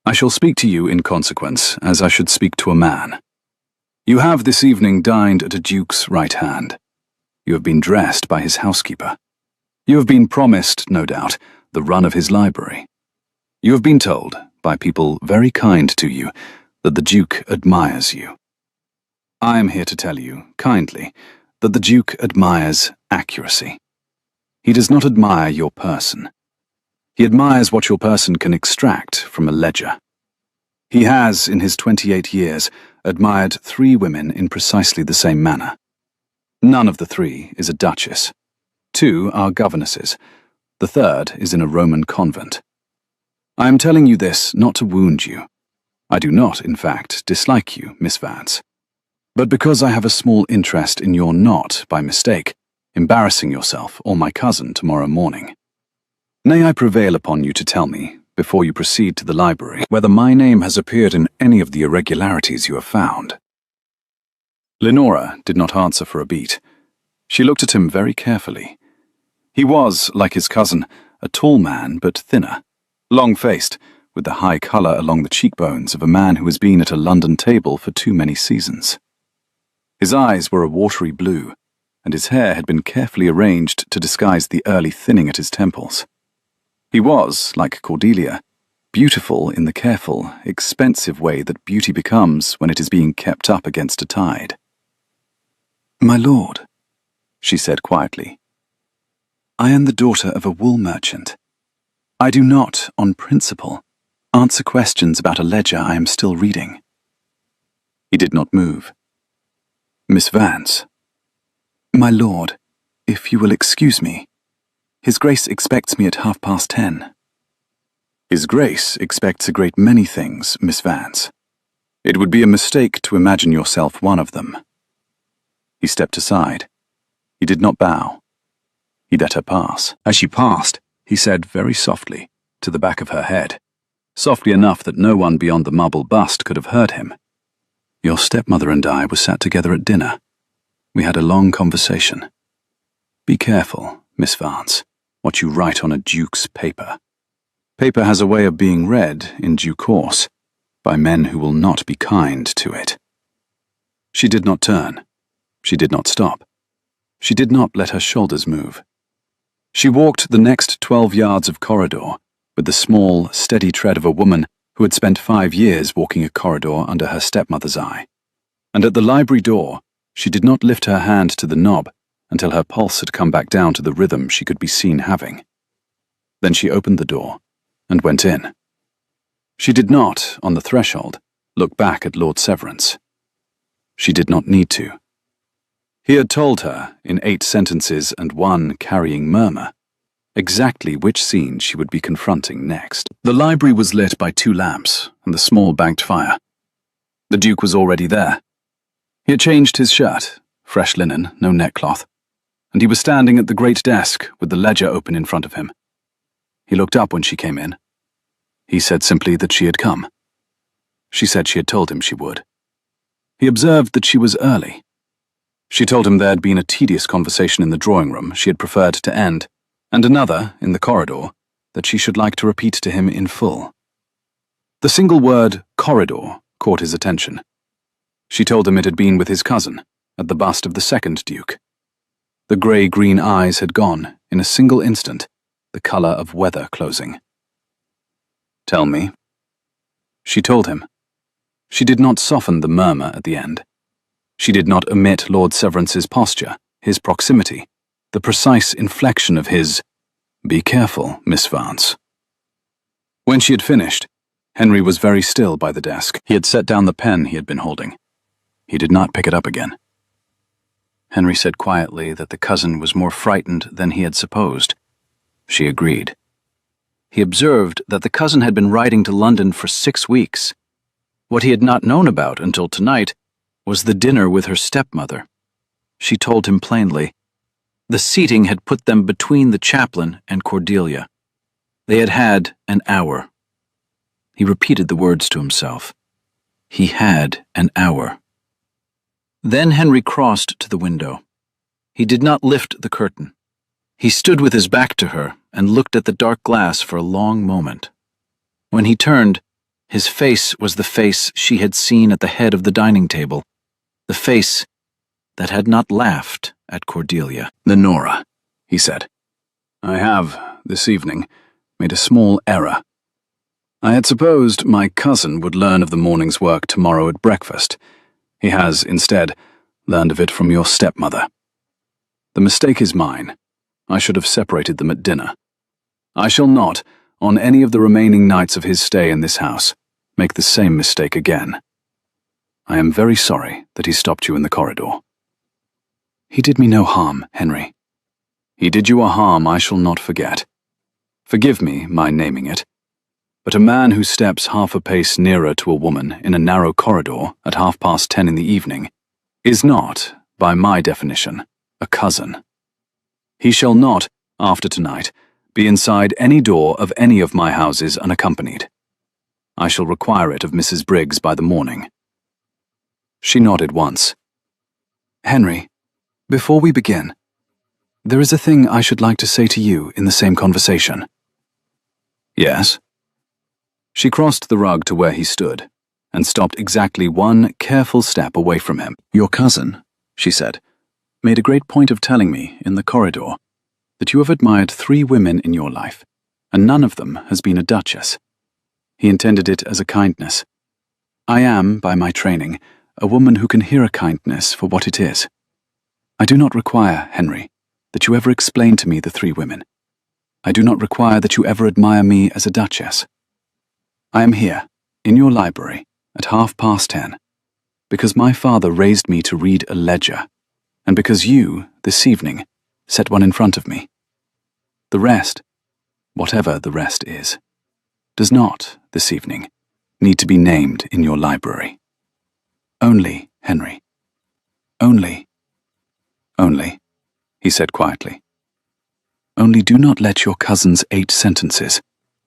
I shall speak to you in consequence, as I should speak to a man. You have this evening dined at a duke's right hand. You have been dressed by his housekeeper. You have been promised, no doubt, the run of his library. You have been told, by people very kind to you, that the Duke admires you. I am here to tell you, kindly, that the Duke admires accuracy. He does not admire your person. He admires what your person can extract from a ledger. He has, in his 28 years, admired 3 women in precisely the same manner. None of the 3 is a duchess. 2 are governesses. The 3rd is in a Roman convent. I am telling you this not to wound you. I do not, in fact, dislike you, Miss Vance, but because I have a small interest in your not, by mistake, embarrassing yourself or my cousin tomorrow morning. May I prevail upon you to tell me, before you proceed to the library, whether my name has appeared in any of the irregularities you have found? Lenora did not answer for a beat. She looked at him very carefully. He was, like his cousin, a tall man but thinner, long-faced, with the high colour along the cheekbones of a man who has been at a London table for too many seasons. His eyes were a watery blue, and his hair had been carefully arranged to disguise the early thinning at his temples. He was, like Cordelia, beautiful in the careful, expensive way that beauty becomes when it is being kept up against a tide. My lord, she said quietly, I am the daughter of a wool merchant. I do not, on principle, answer questions about a ledger I am still reading. He did not move. Miss Vance. My lord, if you will excuse me. His Grace expects me at 10:30. His Grace expects a great many things, Miss Vance. It would be a mistake to imagine yourself one of them. He stepped aside. He did not bow. He let her pass. As she passed, he said very softly, to the back of her head, softly enough that no one beyond the marble bust could have heard him. Your stepmother and I were sat together at dinner. We had a long conversation. Be careful, Miss Vance, what you write on a duke's paper. Paper has a way of being read, in due course, by men who will not be kind to it. She did not turn. She did not stop. She did not let her shoulders move. She walked the next 12 yards of corridor with the small, steady tread of a woman who had spent 5 years walking a corridor under her stepmother's eye. And at the library door, she did not lift her hand to the knob until her pulse had come back down to the rhythm she could be seen having. Then she opened the door and went in. She did not, on the threshold, look back at Lord Severance. She did not need to. He had told her, in 8 sentences and 1 carrying murmur, exactly which scene she would be confronting next. The library was lit by 2 lamps and the small banked fire. The Duke was already there. He had changed his shirt, fresh linen, no neckcloth, and he was standing at the great desk with the ledger open in front of him. He looked up when she came in. He said simply that she had come. She said she had told him she would. He observed that she was early. She told him there had been a tedious conversation in the drawing room she had preferred to end, and another, in the corridor, that she should like to repeat to him in full. The single word, corridor, caught his attention. She told him it had been with his cousin, at the bust of the 2nd Duke. The grey-green eyes had gone, in a single instant, the colour of weather closing. "Tell me." She told him. She did not soften the murmur at the end. She did not omit Lord Severance's posture, his proximity, the precise inflection of his, "Be careful, Miss Vance." When she had finished, Henry was very still by the desk. He had set down the pen he had been holding. He did not pick it up again. Henry said quietly that the cousin was more frightened than he had supposed. She agreed. He observed that the cousin had been riding to London for 6 weeks. What he had not known about until tonight was the dinner with her stepmother. She told him plainly. The seating had put them between the chaplain and Cordelia. They had had an hour. He repeated the words to himself. He had an hour. Then Henry crossed to the window. He did not lift the curtain. He stood with his back to her and looked at the dark glass for a long moment. When he turned, his face was the face she had seen at the head of the dining table, the face that had not laughed at Cordelia. "Lenora," he said, "I have, this evening, made a small error. I had supposed my cousin would learn of the morning's work tomorrow at breakfast. He has, instead, learned of it from your stepmother. The mistake is mine. I should have separated them at dinner. I shall not, on any of the remaining nights of his stay in this house, make the same mistake again. I am very sorry that he stopped you in the corridor." "He did me no harm, Henry." "He did you a harm I shall not forget. Forgive me my naming it, but a man who steps half a pace nearer to a woman in a narrow corridor at 10:30 in the evening is not, by my definition, a cousin. He shall not, after tonight, be inside any door of any of my houses unaccompanied. I shall require it of Mrs. Briggs by the morning." She nodded once. "Henry, before we begin, there is a thing I should like to say to you in the same conversation." "Yes?" She crossed the rug to where he stood, and stopped exactly 1 careful step away from him. "Your cousin," she said, "made a great point of telling me, in the corridor, that you have admired 3 women in your life, and none of them has been a duchess. He intended it as a kindness. I am, by my training, a woman who can hear a kindness for what it is. I do not require, Henry, that you ever explain to me the 3 women. I do not require that you ever admire me as a duchess. I am here, in your library, at 10:30, because my father raised me to read a ledger, and because you, this evening, set one in front of me. The rest, whatever the rest is, does not, this evening, need to be named in your library. Only, Henry. Only, he said quietly. Only do not let your cousin's 8 sentences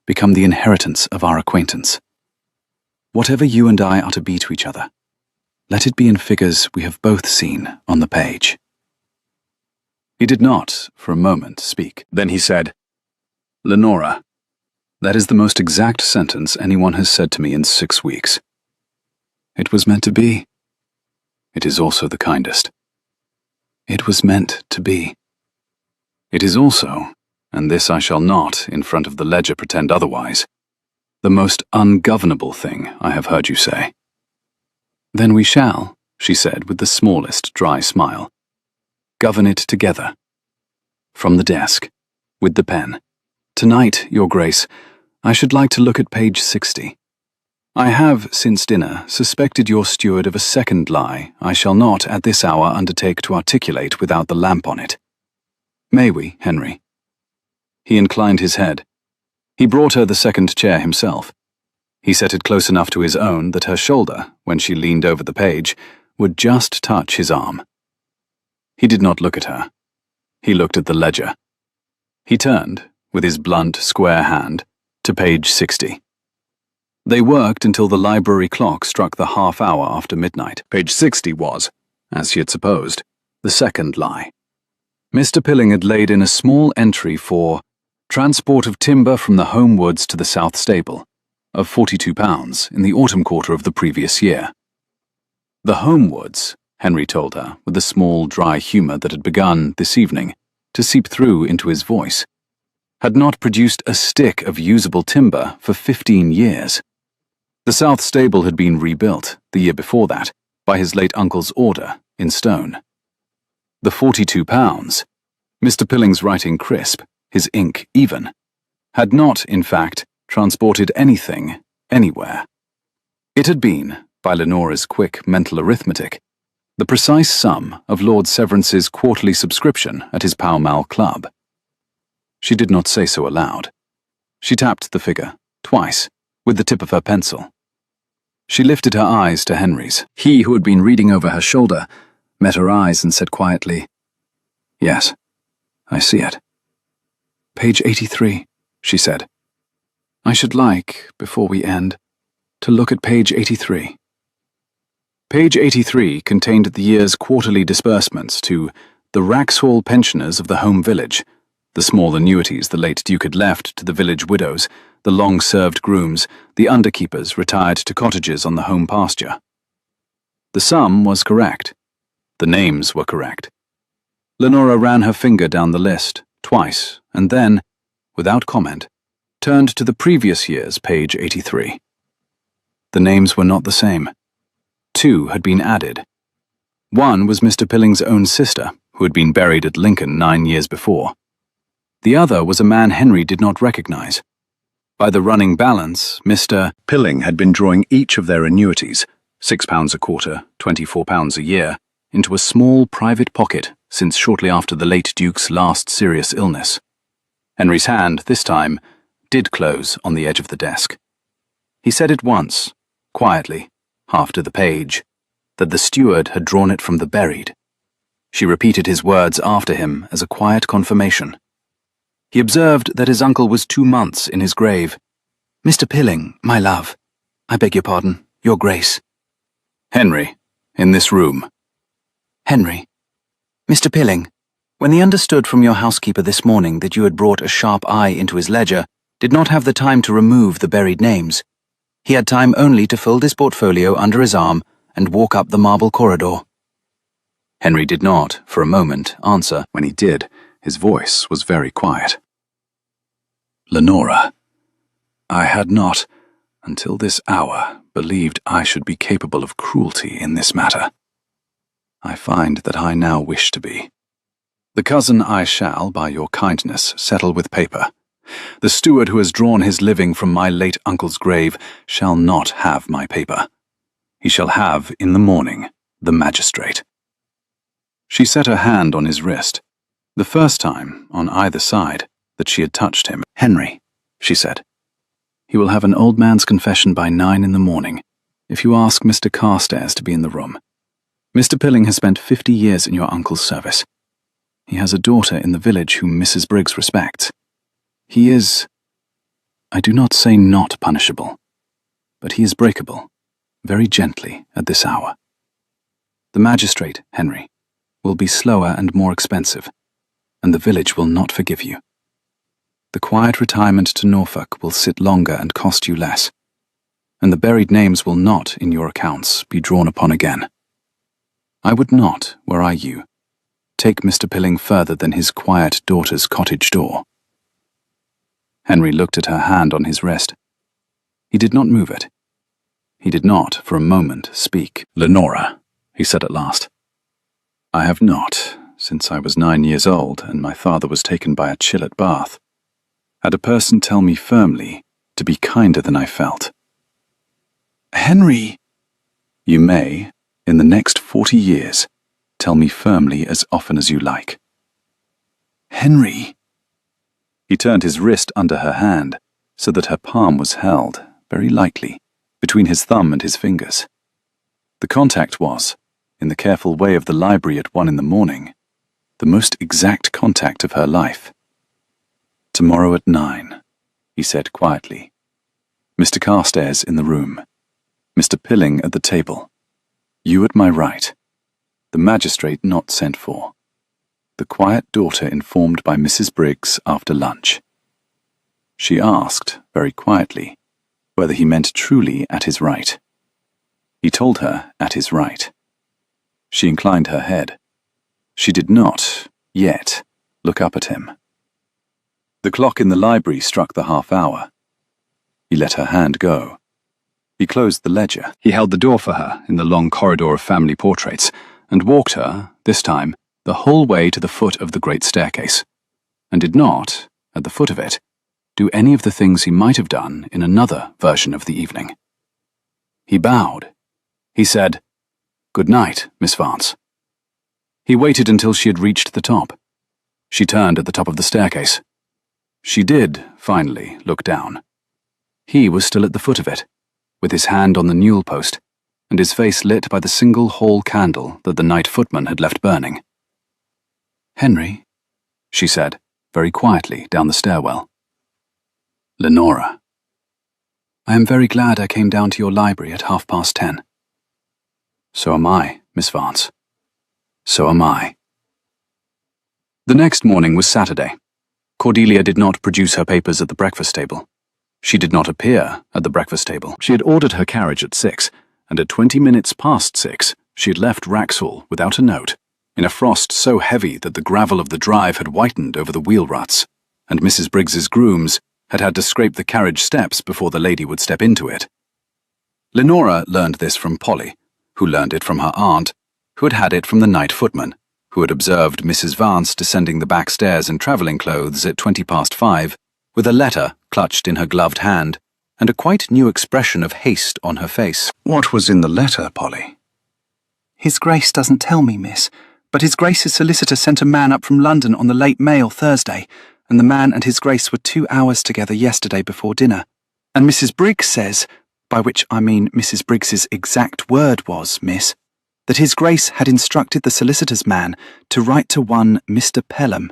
become the inheritance of our acquaintance. Whatever you and I are to be to each other, let it be in figures we have both seen on the page." He did not, for a moment, speak. Then he said, "Lenora, that is the most exact sentence anyone has said to me in 6 weeks. It was meant to be. It is also the kindest. It was meant to be. It is also, and this I shall not, in front of the ledger, pretend otherwise, The most ungovernable thing I have heard you say. Then we shall, she said with the smallest dry smile. Govern it together. From the desk, with the pen. Tonight, Your Grace, I should like to look at page 60. I have, since dinner, suspected your steward of a second lie I shall not at this hour undertake to articulate without the lamp on it. May we, Henry? He inclined his head. He brought her the second chair himself. He set it close enough to his own that her shoulder, when she leaned over the page, would just touch his arm. He did not look at her. He looked at the ledger. He turned, with his blunt, square hand, to page 60. They worked until the library clock struck the half-hour after midnight. Page 60 was, as she had supposed, the second lie. Mr. Pilling had laid in a small entry for transport of timber from the home woods to the south stable, of £42 in the autumn quarter of the previous year. The home woods, Henry told her, with a small, dry humour that had begun, this evening, to seep through into his voice, had not produced a stick of usable timber for 15 years. The south stable had been rebuilt, the year before that, by his late uncle's order, in stone. The £42, Mr. Pilling's writing crisp, his ink even, had not, in fact, transported anything, anywhere. It had been, by Lenora's quick mental arithmetic, the precise sum of Lord Severance's quarterly subscription at his Pall Mall club. She did not say so aloud. She tapped the figure, twice, with the tip of her pencil. She lifted her eyes to Henry's. He, who had been reading over her shoulder, met her eyes and said quietly, "Yes, I see it." "Page 83, she said. "I should like, before we end, to look at page 83. Page 83 contained the year's quarterly disbursements to the Wraxhall pensioners of the home village, the small annuities the late Duke had left to the village widows, the long-served grooms, the underkeepers retired to cottages on the home pasture. The sum was correct. The names were correct. Lenora ran her finger down the list, twice, and then, without comment, turned to the previous year's page 83. The names were not the same. 2 had been added. One was Mr. Pilling's own sister, who had been buried at Lincoln 9 years before. The other was a man Henry did not recognize. By the running balance, Mr. Pilling had been drawing each of their annuities, £6 a quarter, £24 a year, into a small private pocket since shortly after the late Duke's last serious illness. Henry's hand, this time, did close on the edge of the desk. He said it once, quietly, half to the page, that the steward had drawn it from the buried. She repeated his words after him as a quiet confirmation. He observed that his uncle was 2 months in his grave. "Mr. Pilling, my love. I beg your pardon, Your Grace." "Henry, in this room." "Henry. Mr. Pilling, when he understood from your housekeeper this morning that you had brought a sharp eye into his ledger, did not have the time to remove the buried names. He had time only to fold his portfolio under his arm and walk up the marble corridor." Henry did not, for a moment, answer. When he did, his voice was very quiet. "Lenora, I had not, until this hour, believed I should be capable of cruelty in this matter. I find that I now wish to be. The cousin I shall, by your kindness, settle with paper. The steward who has drawn his living from my late uncle's grave shall not have my paper. He shall have, in the morning, the magistrate." She set her hand on his wrist, the first time, on either side, that she had touched him. "Henry," she said, "he will have an old man's confession by 9 in the morning, if you ask Mr. Carstairs to be in the room. Mr. Pilling has spent 50 years in your uncle's service. He has a daughter in the village whom Mrs. Briggs respects. He is, I do not say not punishable, but he is breakable, very gently at this hour. The magistrate, Henry, will be slower and more expensive, and the village will not forgive you. The quiet retirement to Norfolk will sit longer and cost you less, and the buried names will not, in your accounts, be drawn upon again. I would not, were I you, take Mr. Pilling further than his quiet daughter's cottage door." Henry looked at her hand on his wrist. He did not move it. He did not, for a moment, speak. "Lenora," he said at last. "I have not, since I was 9 years old and my father was taken by a chill at Bath, had a person tell me firmly to be kinder than I felt." "Henry!" "You may, in the next 40 years, tell me firmly as often as you like." "Henry!" He turned his wrist under her hand so that her palm was held, very lightly, between his thumb and his fingers. The contact was, in the careful way of the library at 1 in the morning, the most exact contact of her life. "Tomorrow at 9, he said quietly. "Mr. Carstairs in the room. Mr. Pilling at the table. You at my right. The magistrate not sent for. The quiet daughter informed by Mrs. Briggs after lunch." She asked, very quietly, whether he meant truly at his right. He told her at his right. She inclined her head. She did not, yet, look up at him. The clock in the library struck the half-hour. He let her hand go. He closed the ledger. He held the door for her in the long corridor of family portraits, and walked her, this time, the whole way to the foot of the great staircase, and did not, at the foot of it, do any of the things he might have done in another version of the evening. He bowed. He said, "Good night, Miss Vance." He waited until she had reached the top. She turned at the top of the staircase. She did, finally, look down. He was still at the foot of it, with his hand on the newel post, and his face lit by the single hall candle that the night footman had left burning. "Henry," she said, very quietly down the stairwell. "Lenora." "I am very glad I came down to your library at 10:30. "So am I, Miss Vance. So am I." The next morning was Saturday. Cordelia did not produce her papers at the breakfast table. She did not appear at the breakfast table. She had ordered her carriage at 6, and at 20 minutes past 6, she had left Wraxhall without a note, in a frost so heavy that the gravel of the drive had whitened over the wheel ruts, and Mrs. Briggs's grooms had had to scrape the carriage steps before the lady would step into it. Lenora learned this from Polly, who learned it from her aunt, who had it from the night footman, who had observed Mrs. Vance descending the back stairs in travelling clothes at 5:20, with a letter clutched in her gloved hand, and a quite new expression of haste on her face. "What was in the letter, Polly?" "His Grace doesn't tell me, miss, but His Grace's solicitor sent a man up from London on the late mail Thursday, and the man and His Grace were 2 hours together yesterday before dinner. And Mrs. Briggs says, by which I mean Mrs. Briggs's exact word was, miss, that His Grace had instructed the solicitor's man to write to one Mr. Pelham,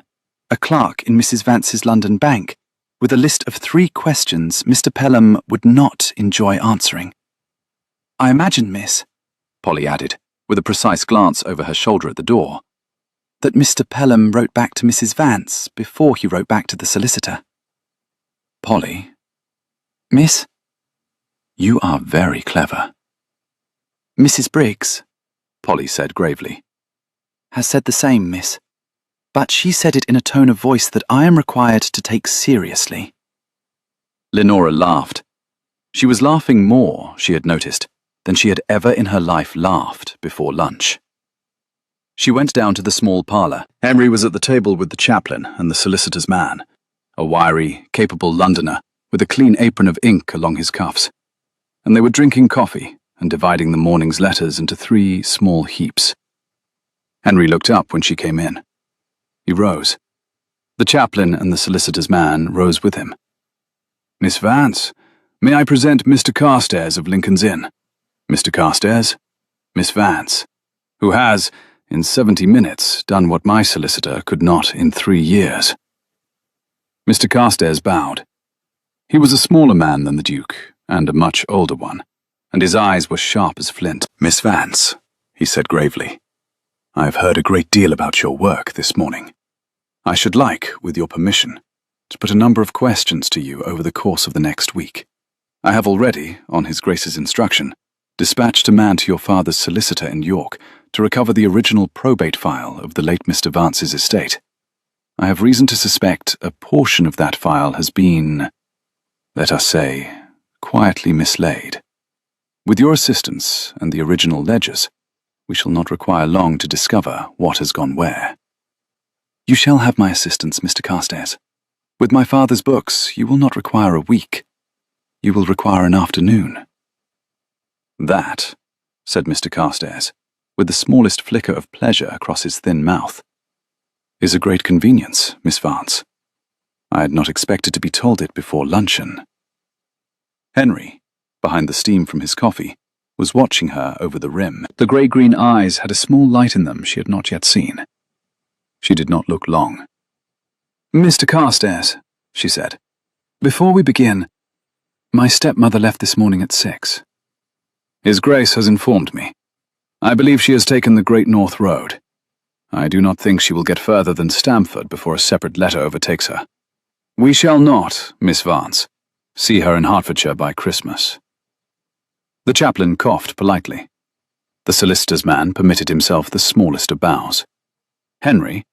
a clerk in Mrs. Vance's London bank, with a list of 3 questions Mr. Pelham would not enjoy answering. I imagine, miss," Polly added, with a precise glance over her shoulder at the door, "that Mr. Pelham wrote back to Mrs. Vance before he wrote back to the solicitor." "Polly, "Miss?" you are very clever." "Mrs. Briggs," Polly said gravely, "has said the same, miss. But she said it in a tone of voice that I am required to take seriously." Lenora laughed. She was laughing more, she had noticed, than she had ever in her life laughed before lunch. She went down to the small parlour. Henry was at the table with the chaplain and the solicitor's man, a wiry, capable Londoner with a clean apron of ink along his cuffs, and they were drinking coffee and dividing the morning's letters into 3 small heaps. Henry looked up when she came in. He rose. The chaplain and the solicitor's man rose with him. "Miss Vance, may I present Mr. Carstairs of Lincoln's Inn? Mr. Carstairs, Miss Vance, who has, in 70 minutes, done what my solicitor could not in 3 years." Mr. Carstairs bowed. He was a smaller man than the Duke, and a much older one, and his eyes were sharp as flint. "Miss Vance," he said gravely, "I have heard a great deal about your work this morning. I should like, with your permission, to put a number of questions to you over the course of the next week. I have already, on His Grace's instruction, dispatched a man to your father's solicitor in York to recover the original probate file of the late Mr. Vance's estate. I have reason to suspect a portion of that file has been, let us say, quietly mislaid. With your assistance and the original ledgers, we shall not require long to discover what has gone where. You shall have my assistance, Mr. Carstairs. With my father's books, you will not require a week. You will require an afternoon. That, said Mr. Carstairs, with the smallest flicker of pleasure across his thin mouth, is a great convenience, Miss Vance. I had not expected to be told it before luncheon. Henry, behind the steam from his coffee, was watching her over the rim. The grey-green eyes had a small light in them she had not yet seen. She did not look long. Mr. Carstairs, she said, before we begin, my stepmother left this morning at 6. His Grace has informed me. I believe she has taken the Great North Road. I do not think she will get further than Stamford before a separate letter overtakes her. We shall not, Miss Vance, see her in Hertfordshire by Christmas. The chaplain coughed politely. The solicitor's man permitted himself the smallest of bows. Henry,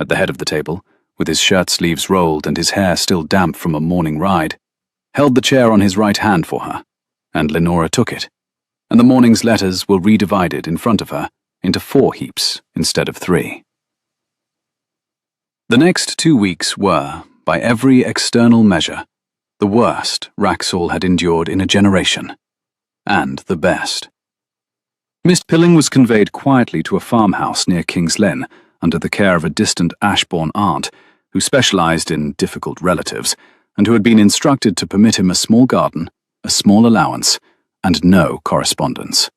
at the head of the table, with his shirt sleeves rolled and his hair still damp from a morning ride, held the chair on his right hand for her, and Lenora took it, and the morning's letters were redivided in front of her into 4 heaps instead of 3. The next 2 weeks were, by every external measure, the worst Wraxall had endured in a generation, and the best. Miss Pilling was conveyed quietly to a farmhouse near King's Lynn under the care of a distant Ashbourne aunt who specialised in difficult relatives and who had been instructed to permit him a small garden, a small allowance, and no correspondence.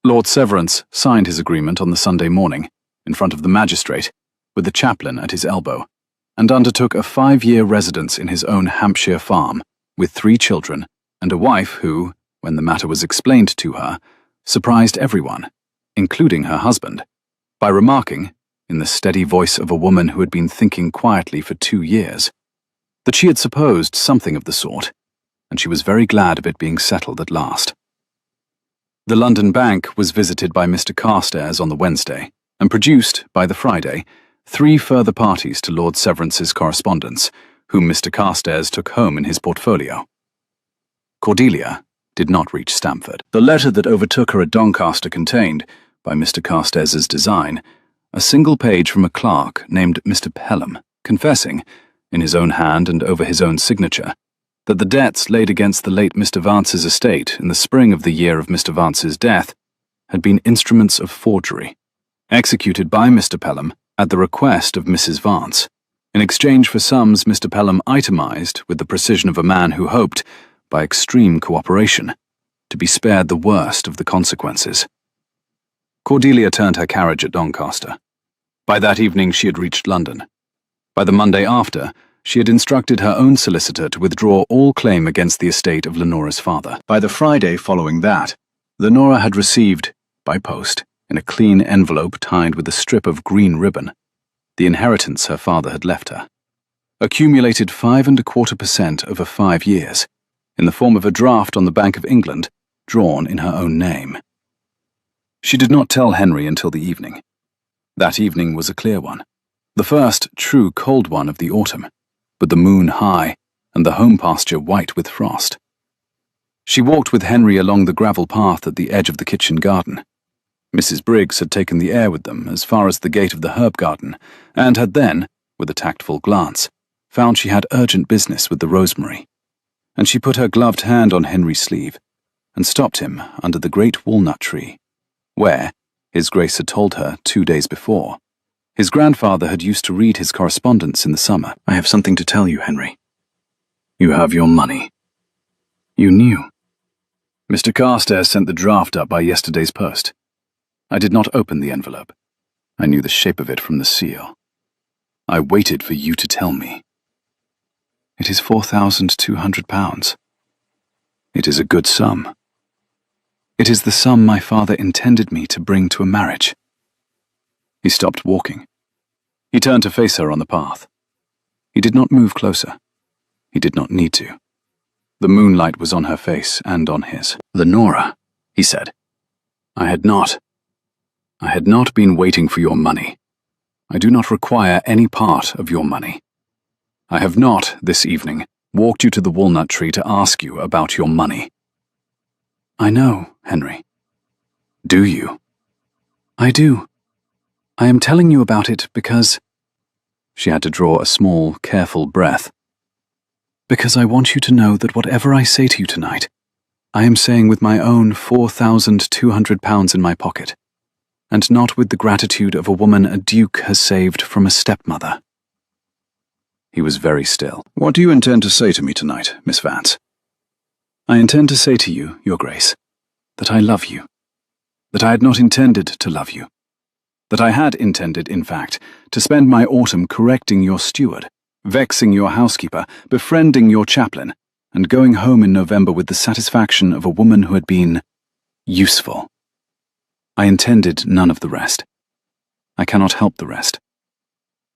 Lord Severance signed his agreement on the Sunday morning, in front of the magistrate, with the chaplain at his elbow, and undertook a 5-year residence in his own Hampshire farm, with 3 children, and a wife who, when the matter was explained to her, surprised everyone, including her husband, by remarking, in the steady voice of a woman who had been thinking quietly for 2 years, that she had supposed something of the sort, and she was very glad of it being settled at last. The London Bank was visited by Mr. Carstairs on the Wednesday, and produced, by the Friday, 3 further parties to Lord Severance's correspondence, whom Mr. Carstairs took home in his portfolio. Cordelia did not reach Stamford. The letter that overtook her at Doncaster contained, by Mr. Carstairs's design, a single page from a clerk named Mr. Pelham, confessing, in his own hand and over his own signature, that the debts laid against the late Mr. Vance's estate in the spring of the year of Mr. Vance's death had been instruments of forgery, executed by Mr. Pelham at the request of Mrs. Vance, in exchange for sums Mr. Pelham itemized with the precision of a man who hoped, by extreme cooperation, to be spared the worst of the consequences. Cordelia turned her carriage at Doncaster. By that evening she had reached London. By the Monday after, she had instructed her own solicitor to withdraw all claim against the estate of Lenora's father. By the Friday following that, Lenora had received, by post, in a clean envelope tied with a strip of green ribbon, the inheritance her father had left her, accumulated 5.25% over 5 years, in the form of a draft on the Bank of England, drawn in her own name. She did not tell Henry until the evening. That evening was a clear one, the first true cold one of the autumn, with the moon high and the home pasture white with frost. She walked with Henry along the gravel path at the edge of the kitchen garden. Mrs. Briggs had taken the air with them as far as the gate of the herb garden, and had then, with a tactful glance, found she had urgent business with the rosemary. And she put her gloved hand on Henry's sleeve, and stopped him under the great walnut tree, where, his Grace had told her 2 days before, his grandfather had used to read his correspondence in the summer. "I have something to tell you, Henry. You have your money." "You knew?" "Mr. Carstairs sent the draft up by yesterday's post. I did not open the envelope. I knew the shape of it from the seal. I waited for you to tell me." "It is £4,200. "It is a good sum." "It is the sum my father intended me to bring to a marriage." He stopped walking. He turned to face her on the path. He did not move closer. He did not need to. The moonlight was on her face and on his. "Lenora," he said, I had not been waiting for your money. I do not require any part of your money. I have not, this evening, walked you to the walnut tree to ask you about your money. I know, Henry. Do you? I do. I am telling you about it because... She had to draw a small, careful breath. Because I want you to know that whatever I say to you tonight, I am saying with my own £4,200 in my pocket, and not with the gratitude of a woman a duke has saved from a stepmother. He was very still. What do you intend to say to me tonight, Miss Vance? I intend to say to you, Your Grace, that I love you, that I had not intended to love you, that I had intended, in fact, to spend my autumn correcting your steward, vexing your housekeeper, befriending your chaplain, and going home in November with the satisfaction of a woman who had been useful. I intended none of the rest. I cannot help the rest.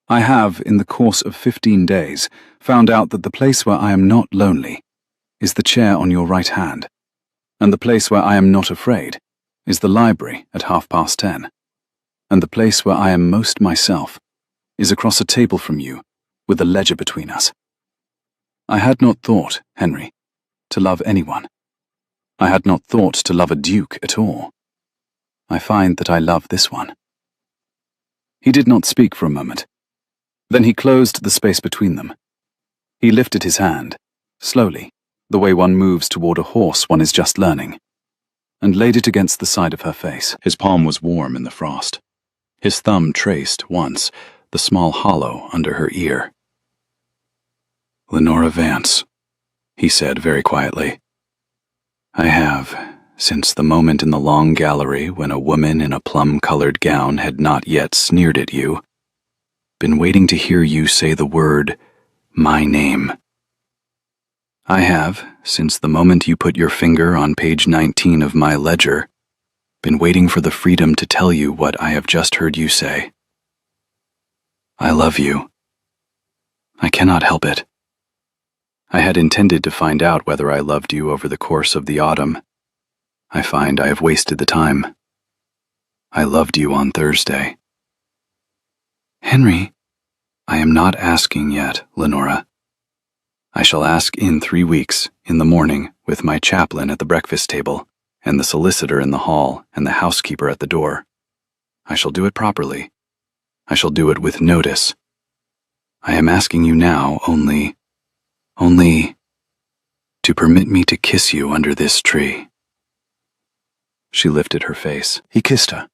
I have, in the course of 15 days, found out that the place where I am not lonely is the chair on your right hand, and the place where I am not afraid is the library at 10:30, and the place where I am most myself is across a table from you with a ledger between us. I had not thought, Henry, to love anyone. I had not thought to love a duke at all. I find that I love this one. He did not speak for a moment. Then he closed the space between them. He lifted his hand, slowly, the way one moves toward a horse one is just learning, and laid it against the side of her face. His palm was warm in the frost. His thumb traced, once, the small hollow under her ear. Lenora Vance, he said very quietly. I have, since the moment in the long gallery when a woman in a plum-colored gown had not yet sneered at you, been waiting to hear you say the word, my name. I have, since the moment you put your finger on page 19 of my ledger, been waiting for the freedom to tell you what I have just heard you say. I love you. I cannot help it. I had intended to find out whether I loved you over the course of the autumn. I find I have wasted the time. I loved you on Thursday. Henry, I am not asking yet, Lenora. I shall ask in 3 weeks, in the morning, with my chaplain at the breakfast table, and the solicitor in the hall, and the housekeeper at the door. I shall do it properly. I shall do it with notice. I am asking you now only to permit me to kiss you under this tree. She lifted her face. He kissed her.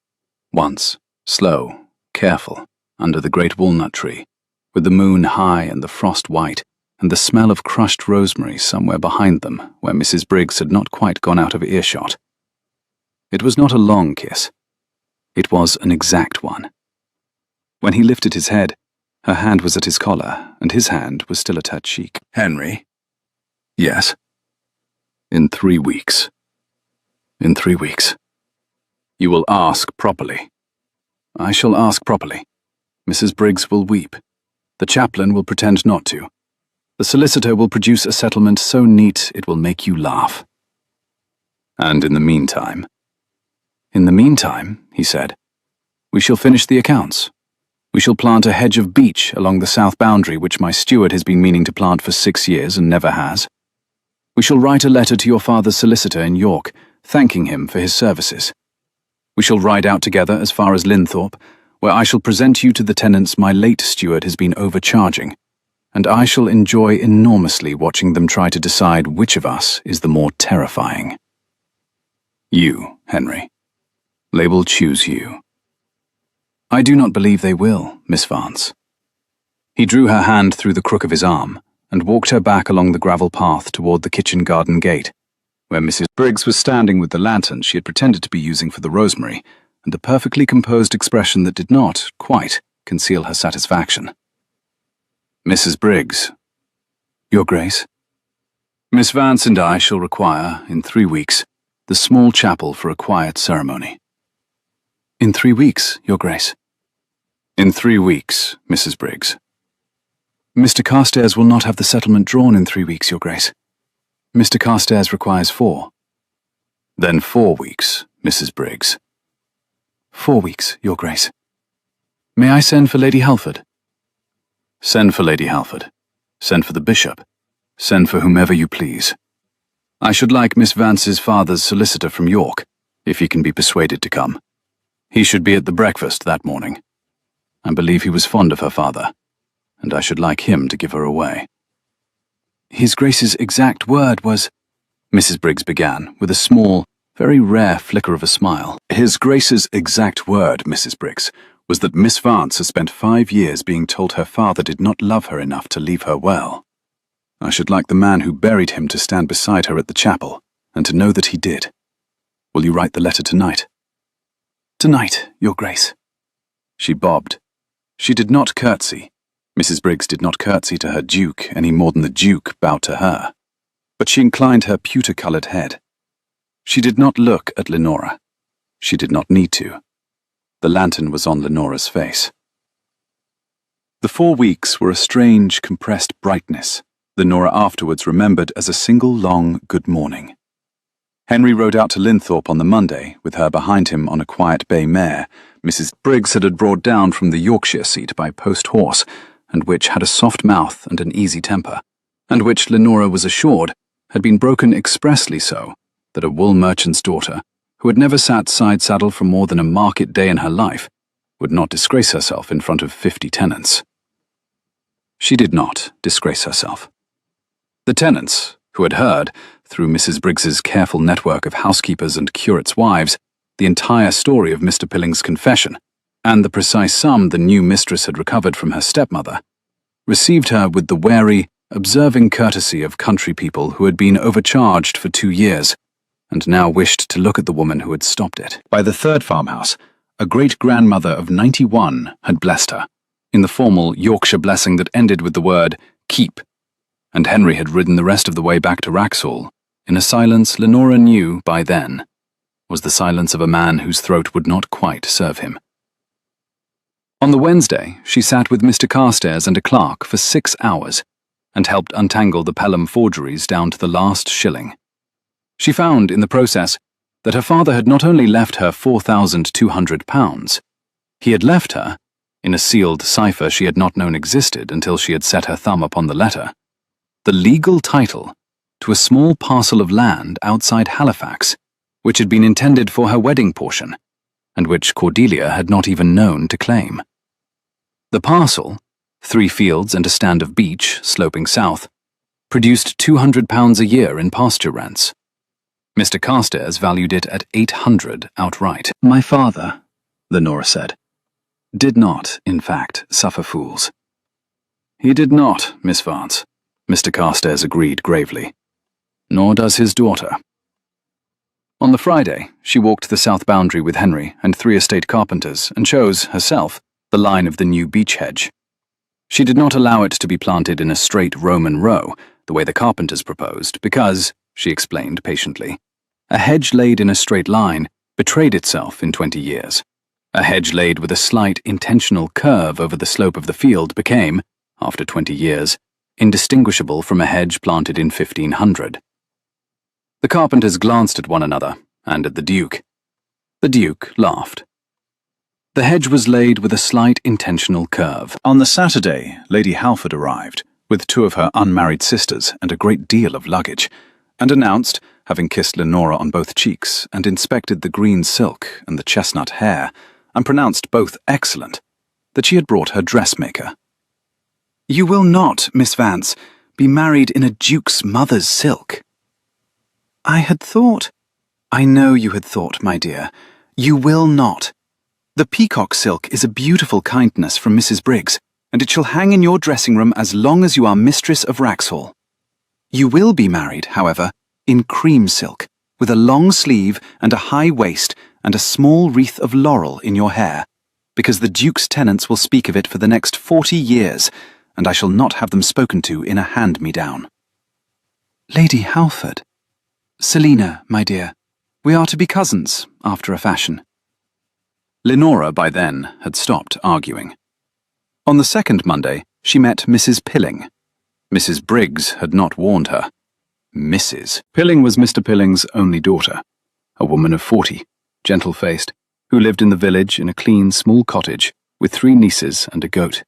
Once, slow, careful, under the great walnut tree, with the moon high and the frost white, and the smell of crushed rosemary somewhere behind them where Mrs. Briggs had not quite gone out of earshot. It was not a long kiss. It was an exact one. When he lifted his head, her hand was at his collar, and his hand was still at her cheek. Henry? Yes. In 3 weeks. In 3 weeks. You will ask properly. I shall ask properly. Mrs. Briggs will weep. The chaplain will pretend not to. The solicitor will produce a settlement so neat it will make you laugh. And in the meantime? In the meantime, he said, we shall finish the accounts. We shall plant a hedge of beech along the south boundary which my steward has been meaning to plant for 6 years and never has. We shall write a letter to your father's solicitor in York, thanking him for his services. We shall ride out together as far as Linthorpe, where I shall present you to the tenants my late steward has been overcharging, and I shall enjoy enormously watching them try to decide which of us is the more terrifying. You, Henry. They will choose you. I do not believe they will, Miss Vance. He drew her hand through the crook of his arm and walked her back along the gravel path toward the kitchen garden gate, where Mrs. Briggs was standing with the lantern she had pretended to be using for the rosemary, and a perfectly composed expression that did not, quite, conceal her satisfaction. Mrs. Briggs. Your Grace. Miss Vance and I shall require, in 3 weeks, the small chapel for a quiet ceremony. In 3 weeks, Your Grace. In 3 weeks, Mrs. Briggs. Mr. Carstairs will not have the settlement drawn in 3 weeks, Your Grace. Mr. Carstairs requires 4. Then 4 weeks, Mrs. Briggs. 4 weeks, Your Grace. May I send for Lady Halford? Send for Lady Halford. Send for the bishop. Send for whomever you please. I should like Miss Vance's father's solicitor from York, if he can be persuaded to come. He should be at the breakfast that morning. I believe he was fond of her father, and I should like him to give her away." "His Grace's exact word was—" Mrs. Briggs began, with a small, very rare flicker of a smile. "His Grace's exact word, Mrs. Briggs, was that Miss Vance has spent 5 years being told her father did not love her enough to leave her well. I should like the man who buried him to stand beside her at the chapel, and to know that he did. Will you write the letter tonight?" "Tonight, Your Grace." She bobbed. She did not curtsy. Mrs. Briggs did not curtsy to her Duke any more than the Duke bowed to her. But she inclined her pewter-coloured head. She did not look at Lenora. She did not need to. The lantern was on Lenora's face. The 4 weeks were a strange, compressed brightness Lenora afterwards remembered as a single long good morning. Henry rode out to Linthorpe on the Monday, with her behind him on a quiet bay mare Mrs. Briggs had brought down from the Yorkshire seat by post-horse, and which had a soft mouth and an easy temper, and which Lenora was assured had been broken expressly so that a wool merchant's daughter, who had never sat side-saddle for more than a market day in her life, would not disgrace herself in front of 50 tenants. She did not disgrace herself. The tenants, who had heard, through Mrs. Briggs's careful network of housekeepers and curates' wives, the entire story of Mr. Pilling's confession, and the precise sum the new mistress had recovered from her stepmother, received her with the wary, observing courtesy of country people who had been overcharged for 2 years, and now wished to look at the woman who had stopped it. By the 3rd farmhouse, a great-grandmother of 91 had blessed her, in the formal Yorkshire blessing that ended with the word "keep," and Henry had ridden the rest of the way back to Wraxhall, in a silence Lenora knew by then was the silence of a man whose throat would not quite serve him. On the Wednesday, she sat with Mr. Carstairs and a clerk for 6 hours, and helped untangle the Pelham forgeries down to the last shilling. She found, in the process, that her father had not only left her £4,200, he had left her, in a sealed cipher she had not known existed until she had set her thumb upon the letter, the legal title to a small parcel of land outside Halifax, which had been intended for her wedding portion, and which Cordelia had not even known to claim. The parcel, 3 fields and a stand of beach sloping south, produced £200 a year in pasture rents. Mr. Carstairs valued it at £800 outright. "My father," Lenora said, "did not, in fact, suffer fools." "He did not, Miss Vance," Mr. Carstairs agreed gravely. "Nor does his daughter." On the Friday, she walked the south boundary with Henry and 3 estate carpenters and chose, herself, the line of the new beech hedge. She did not allow it to be planted in a straight Roman row, the way the carpenters proposed, because, she explained patiently, a hedge laid in a straight line betrayed itself in 20 years. A hedge laid with a slight intentional curve over the slope of the field became, after 20 years, indistinguishable from a hedge planted in 1500. The carpenters glanced at one another, and at the Duke. The Duke laughed. The hedge was laid with a slight intentional curve. On the Saturday, Lady Halford arrived, with 2 of her unmarried sisters and a great deal of luggage, and announced, having kissed Lenora on both cheeks and inspected the green silk and the chestnut hair, and pronounced both excellent, that she had brought her dressmaker. "You will not, Miss Vance, be married in a duke's mother's silk." "I had thought—" "I know you had thought, my dear. You will not. The peacock silk is a beautiful kindness from Mrs. Briggs, and it shall hang in your dressing-room as long as you are mistress of Wraxhall. You will be married, however, in cream silk, with a long sleeve and a high waist and a small wreath of laurel in your hair, because the Duke's tenants will speak of it for the next 40 years, and I shall not have them spoken to in a hand-me-down." "Lady Halford." "Selina, my dear, we are to be cousins, after a fashion." Lenora, by then, had stopped arguing. On the 2nd Monday, she met Mrs. Pilling. Mrs. Briggs had not warned her. Mrs. Pilling was Mr. Pilling's only daughter, a woman of 40, gentle-faced, who lived in the village in a clean, small cottage with 3 nieces and a goat.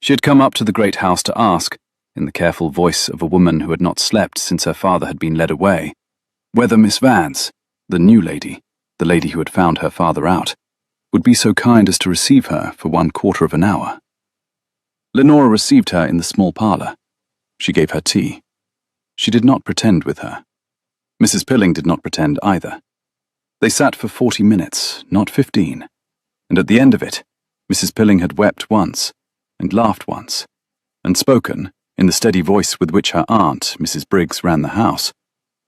She had come up to the great house to ask, in the careful voice of a woman who had not slept since her father had been led away, whether Miss Vance, the new lady, the lady who had found her father out, would be so kind as to receive her for 1/4 of an hour. Lenora received her in the small parlour. She gave her tea. She did not pretend with her. Mrs. Pilling did not pretend either. They sat for 40 minutes, not 15, and at the end of it, Mrs. Pilling had wept once, and laughed once, and spoken, in the steady voice with which her aunt, Mrs. Briggs, ran the house,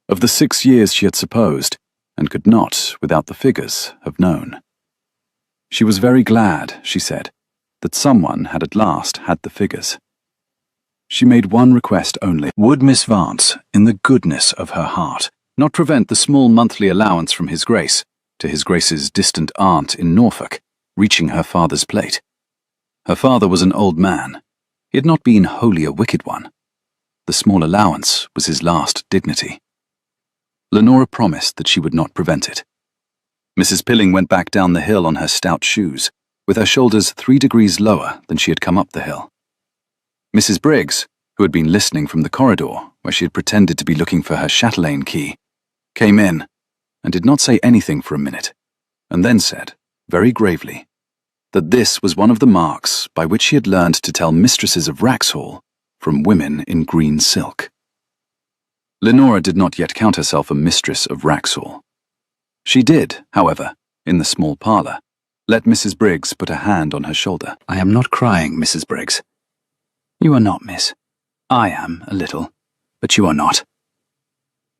of the 6 years she had supposed, and could not, without the figures, have known. She was very glad, she said, that someone had at last had the figures. She made one request only. Would Miss Vance, in the goodness of her heart, not prevent the small monthly allowance from His Grace, to His Grace's distant aunt in Norfolk, reaching her father's plate? Her father was an old man. He had not been wholly a wicked one. The small allowance was his last dignity. Lenora promised that she would not prevent it. Mrs. Pilling went back down the hill on her stout shoes, with her shoulders 3 degrees lower than she had come up the hill. Mrs. Briggs, who had been listening from the corridor, where she had pretended to be looking for her chatelaine key, came in and did not say anything for a minute, and then said, very gravely, that this was one of the marks by which she had learned to tell mistresses of Wraxhall from women in green silk. Lenora did not yet count herself a mistress of Wraxhall. She did, however, in the small parlour, let Mrs. Briggs put a hand on her shoulder. I am not crying, Mrs. Briggs. You are not, miss. I am, a little, but you are not.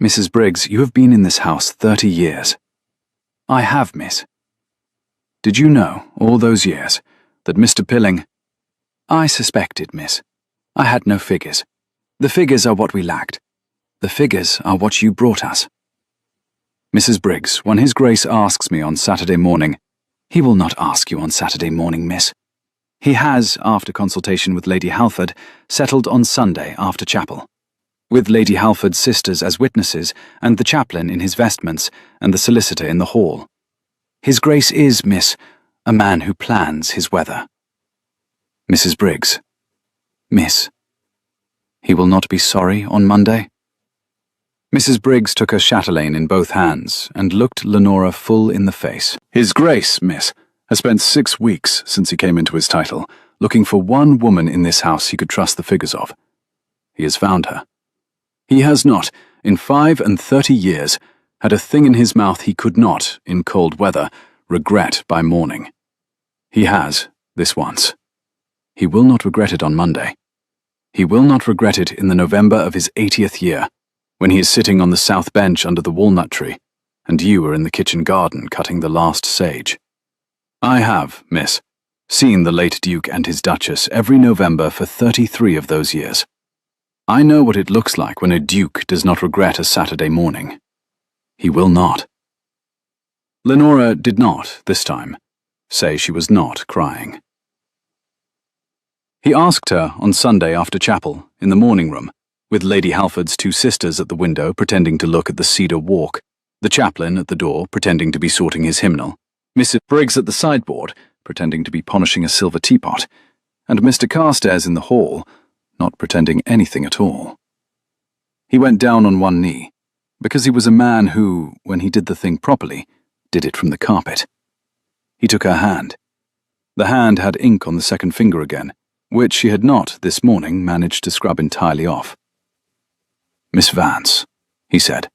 Mrs. Briggs, you have been in this house 30 years. I have, miss. Did you know, all those years, that Mr. Pilling— I suspected, miss. I had no figures. The figures are what we lacked. The figures are what you brought us. Mrs. Briggs, when His Grace asks me on Saturday morning— He will not ask you on Saturday morning, miss. He has, after consultation with Lady Halford, settled on Sunday after chapel, with Lady Halford's sisters as witnesses, and the chaplain in his vestments, and the solicitor in the hall. His Grace is, miss, a man who plans his weather. Mrs. Briggs. Miss. He will not be sorry on Monday? Mrs. Briggs took her chatelaine in both hands, and looked Lenora full in the face. His Grace, miss, has spent 6 weeks since he came into his title, looking for one woman in this house he could trust the figures of. He has found her. He has not, in 35 years, had a thing in his mouth he could not, in cold weather, regret by morning. He has, this once. He will not regret it on Monday. He will not regret it in the November of his 80th year, when he is sitting on the south bench under the walnut tree, and you are in the kitchen garden cutting the last sage. I have, miss, seen the late Duke and his Duchess every November for 33 of those years. I know what it looks like when a Duke does not regret a Saturday morning. He will not. Lenora did not, this time, say she was not crying. He asked her on Sunday after chapel, in the morning room, with Lady Halford's 2 sisters at the window pretending to look at the cedar walk, the chaplain at the door pretending to be sorting his hymnal, Mrs. Briggs at the sideboard pretending to be polishing a silver teapot, and Mr. Carstairs in the hall not pretending anything at all. He went down on one knee, because he was a man who, when he did the thing properly, did it from the carpet. He took her hand. The hand had ink on the second finger again, which she had not, this morning, managed to scrub entirely off. Miss Vance, he said,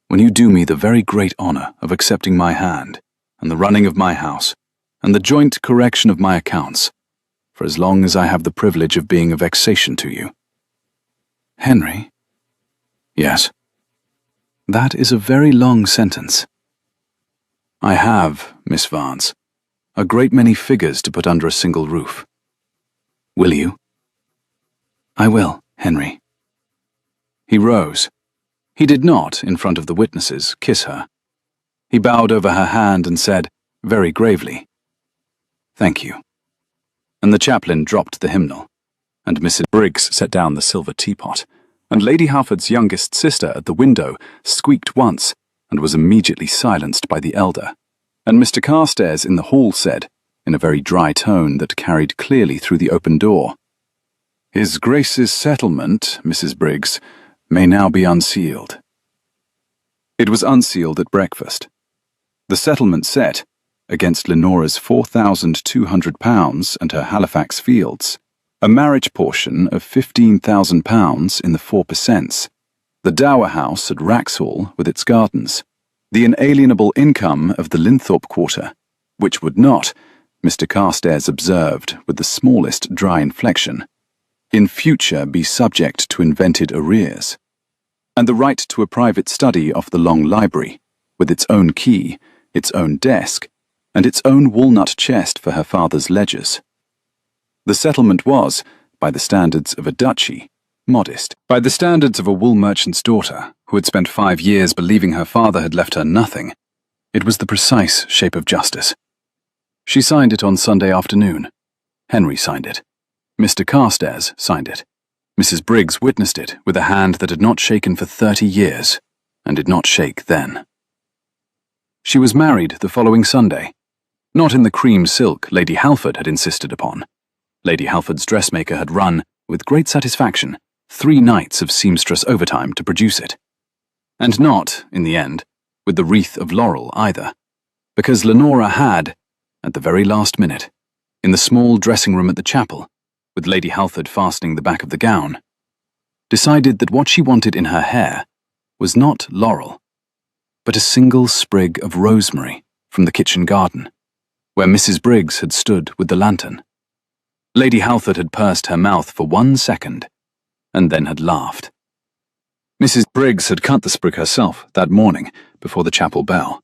when you do me the very great honour of accepting my hand, and the running of my house, and the joint correction of my accounts, for as long as I have the privilege of being a vexation to you. Henry? Yes. That is a very long sentence. I have, Miss Vance, a great many figures to put under a single roof. Will you? I will, Henry. He rose. He did not, in front of the witnesses, kiss her. He bowed over her hand and said, very gravely, Thank you. And the chaplain dropped the hymnal, and Mrs. Briggs set down the silver teapot, and Lady Halford's youngest sister at the window squeaked once, and was immediately silenced by the elder, and Mr. Carstairs in the hall said, in a very dry tone that carried clearly through the open door, His Grace's settlement, Mrs. Briggs, may now be unsealed. It was unsealed at breakfast. The settlement set, against Lenora's £4,200 and her Halifax fields, a marriage portion of £15,000 in the 4%, the dower house at Wraxhall with its gardens, the inalienable income of the Linthorpe quarter, which would not, Mr. Carstairs observed with the smallest dry inflection, in future be subject to invented arrears, and the right to a private study off the long library, with its own key, its own desk, and its own walnut chest for her father's ledgers. The settlement was, by the standards of a duchy, modest. By the standards of a wool merchant's daughter, who had spent 5 years believing her father had left her nothing, it was the precise shape of justice. She signed it on Sunday afternoon. Henry signed it. Mr. Carstairs signed it. Mrs. Briggs witnessed it with a hand that had not shaken for 30 years, and did not shake then. She was married the following Sunday, not in the cream silk Lady Halford had insisted upon. Lady Halford's dressmaker had run, with great satisfaction, 3 nights of seamstress overtime to produce it. And not, in the end, with the wreath of laurel either, because Lenora had, at the very last minute, in the small dressing room at the chapel, with Lady Halford fastening the back of the gown, decided that what she wanted in her hair was not laurel, but a single sprig of rosemary from the kitchen garden, where Mrs. Briggs had stood with the lantern. Lady Halford had pursed her mouth for 1 second, and then had laughed. Mrs. Briggs had cut the sprig herself that morning before the chapel bell.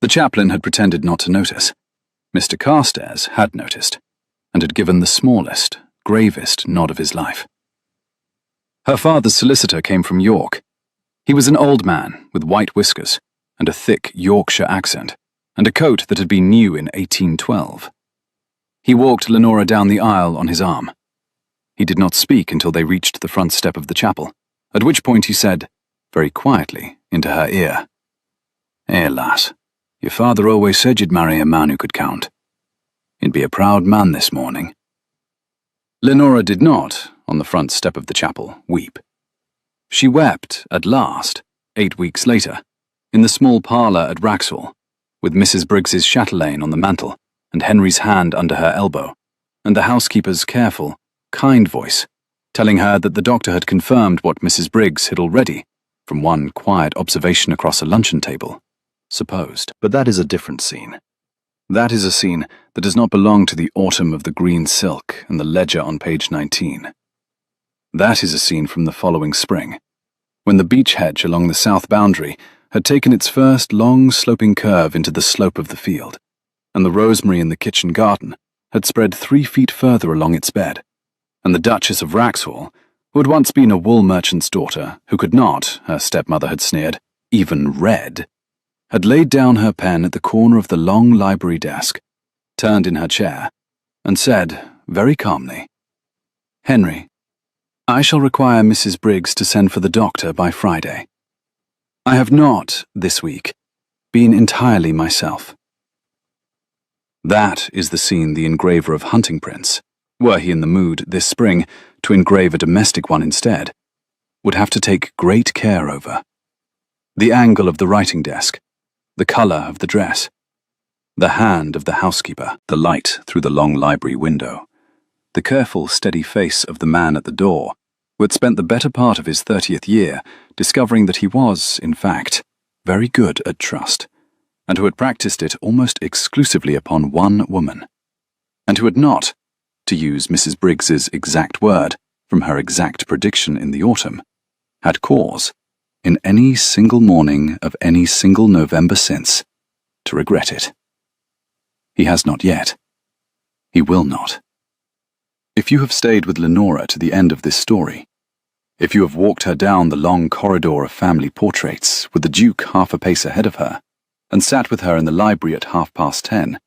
The chaplain had pretended not to notice. Mr. Carstairs had noticed, and had given the smallest, gravest nod of his life. Her father's solicitor came from York. He was an old man with white whiskers and a thick Yorkshire accent, and a coat that had been new in 1812. He walked Lenora down the aisle on his arm. He did not speak until they reached the front step of the chapel, at which point he said, very quietly, into her ear, lass, your father always said you'd marry a man who could count. He'd be a proud man this morning." Lenora did not, on the front step of the chapel, weep. She wept, at last, 8 weeks later, in the small parlour at Wraxhall, with Mrs. Briggs's chatelaine on the mantel, and Henry's hand under her elbow, and the housekeeper's careful, kind voice, telling her that the doctor had confirmed what Mrs. Briggs had already, from one quiet observation across a luncheon table, supposed. But that is a different scene. That is a scene that does not belong to the autumn of the green silk and the ledger on page 19. That is a scene from the following spring, when the beech hedge along the south boundary had taken its first long sloping curve into the slope of the field, and the rosemary in the kitchen garden had spread 3 feet further along its bed, and the Duchess of Wraxhall, who had once been a wool merchant's daughter, who could not, her stepmother had sneered, even read, had laid down her pen at the corner of the long library desk, turned in her chair, and said, very calmly, "Henry, I shall require Mrs. Briggs to send for the doctor by Friday. I have not, this week, been entirely myself." That is the scene the engraver of hunting prints, were he in the mood this spring to engrave a domestic one instead, would have to take great care over. The angle of the writing desk, the colour of the dress, the hand of the housekeeper, the light through the long library window, the careful, steady face of the man at the door, who had spent the better part of his 30th year discovering that he was, in fact, very good at trust, and who had practiced it almost exclusively upon one woman, and who had not, to use Mrs. Briggs's exact word from her exact prediction in the autumn, had cause, in any single morning of any single November since, to regret it. He has not yet. He will not. If you have stayed with Lenora to the end of this story, if you have walked her down the long corridor of family portraits with the Duke half a pace ahead of her, and sat with her in the library at 10:30,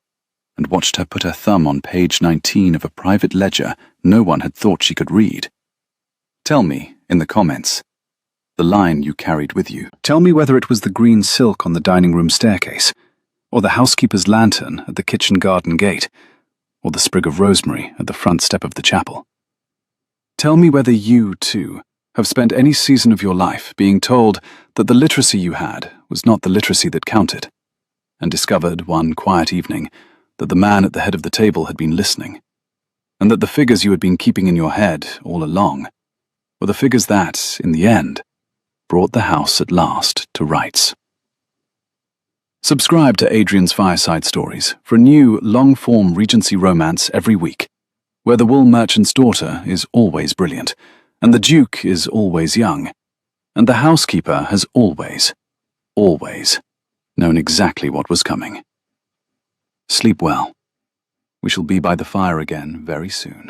and watched her put her thumb on page 19 of a private ledger no one had thought she could read, tell me, in the comments, the line you carried with you. Tell me whether it was the green silk on the dining room staircase, or the housekeeper's lantern at the kitchen garden gate, or the sprig of rosemary at the front step of the chapel. Tell me whether you, too, have spent any season of your life being told that the literacy you had was not the literacy that counted, and discovered one quiet evening that the man at the head of the table had been listening, and that the figures you had been keeping in your head all along were the figures that, in the end, brought the house at last to rights. Subscribe to Adrian's Fireside Stories for a new, long-form Regency romance every week, where the wool merchant's daughter is always brilliant, and the Duke is always young, and the housekeeper has always known exactly what was coming. Sleep well. We shall be by the fire again very soon.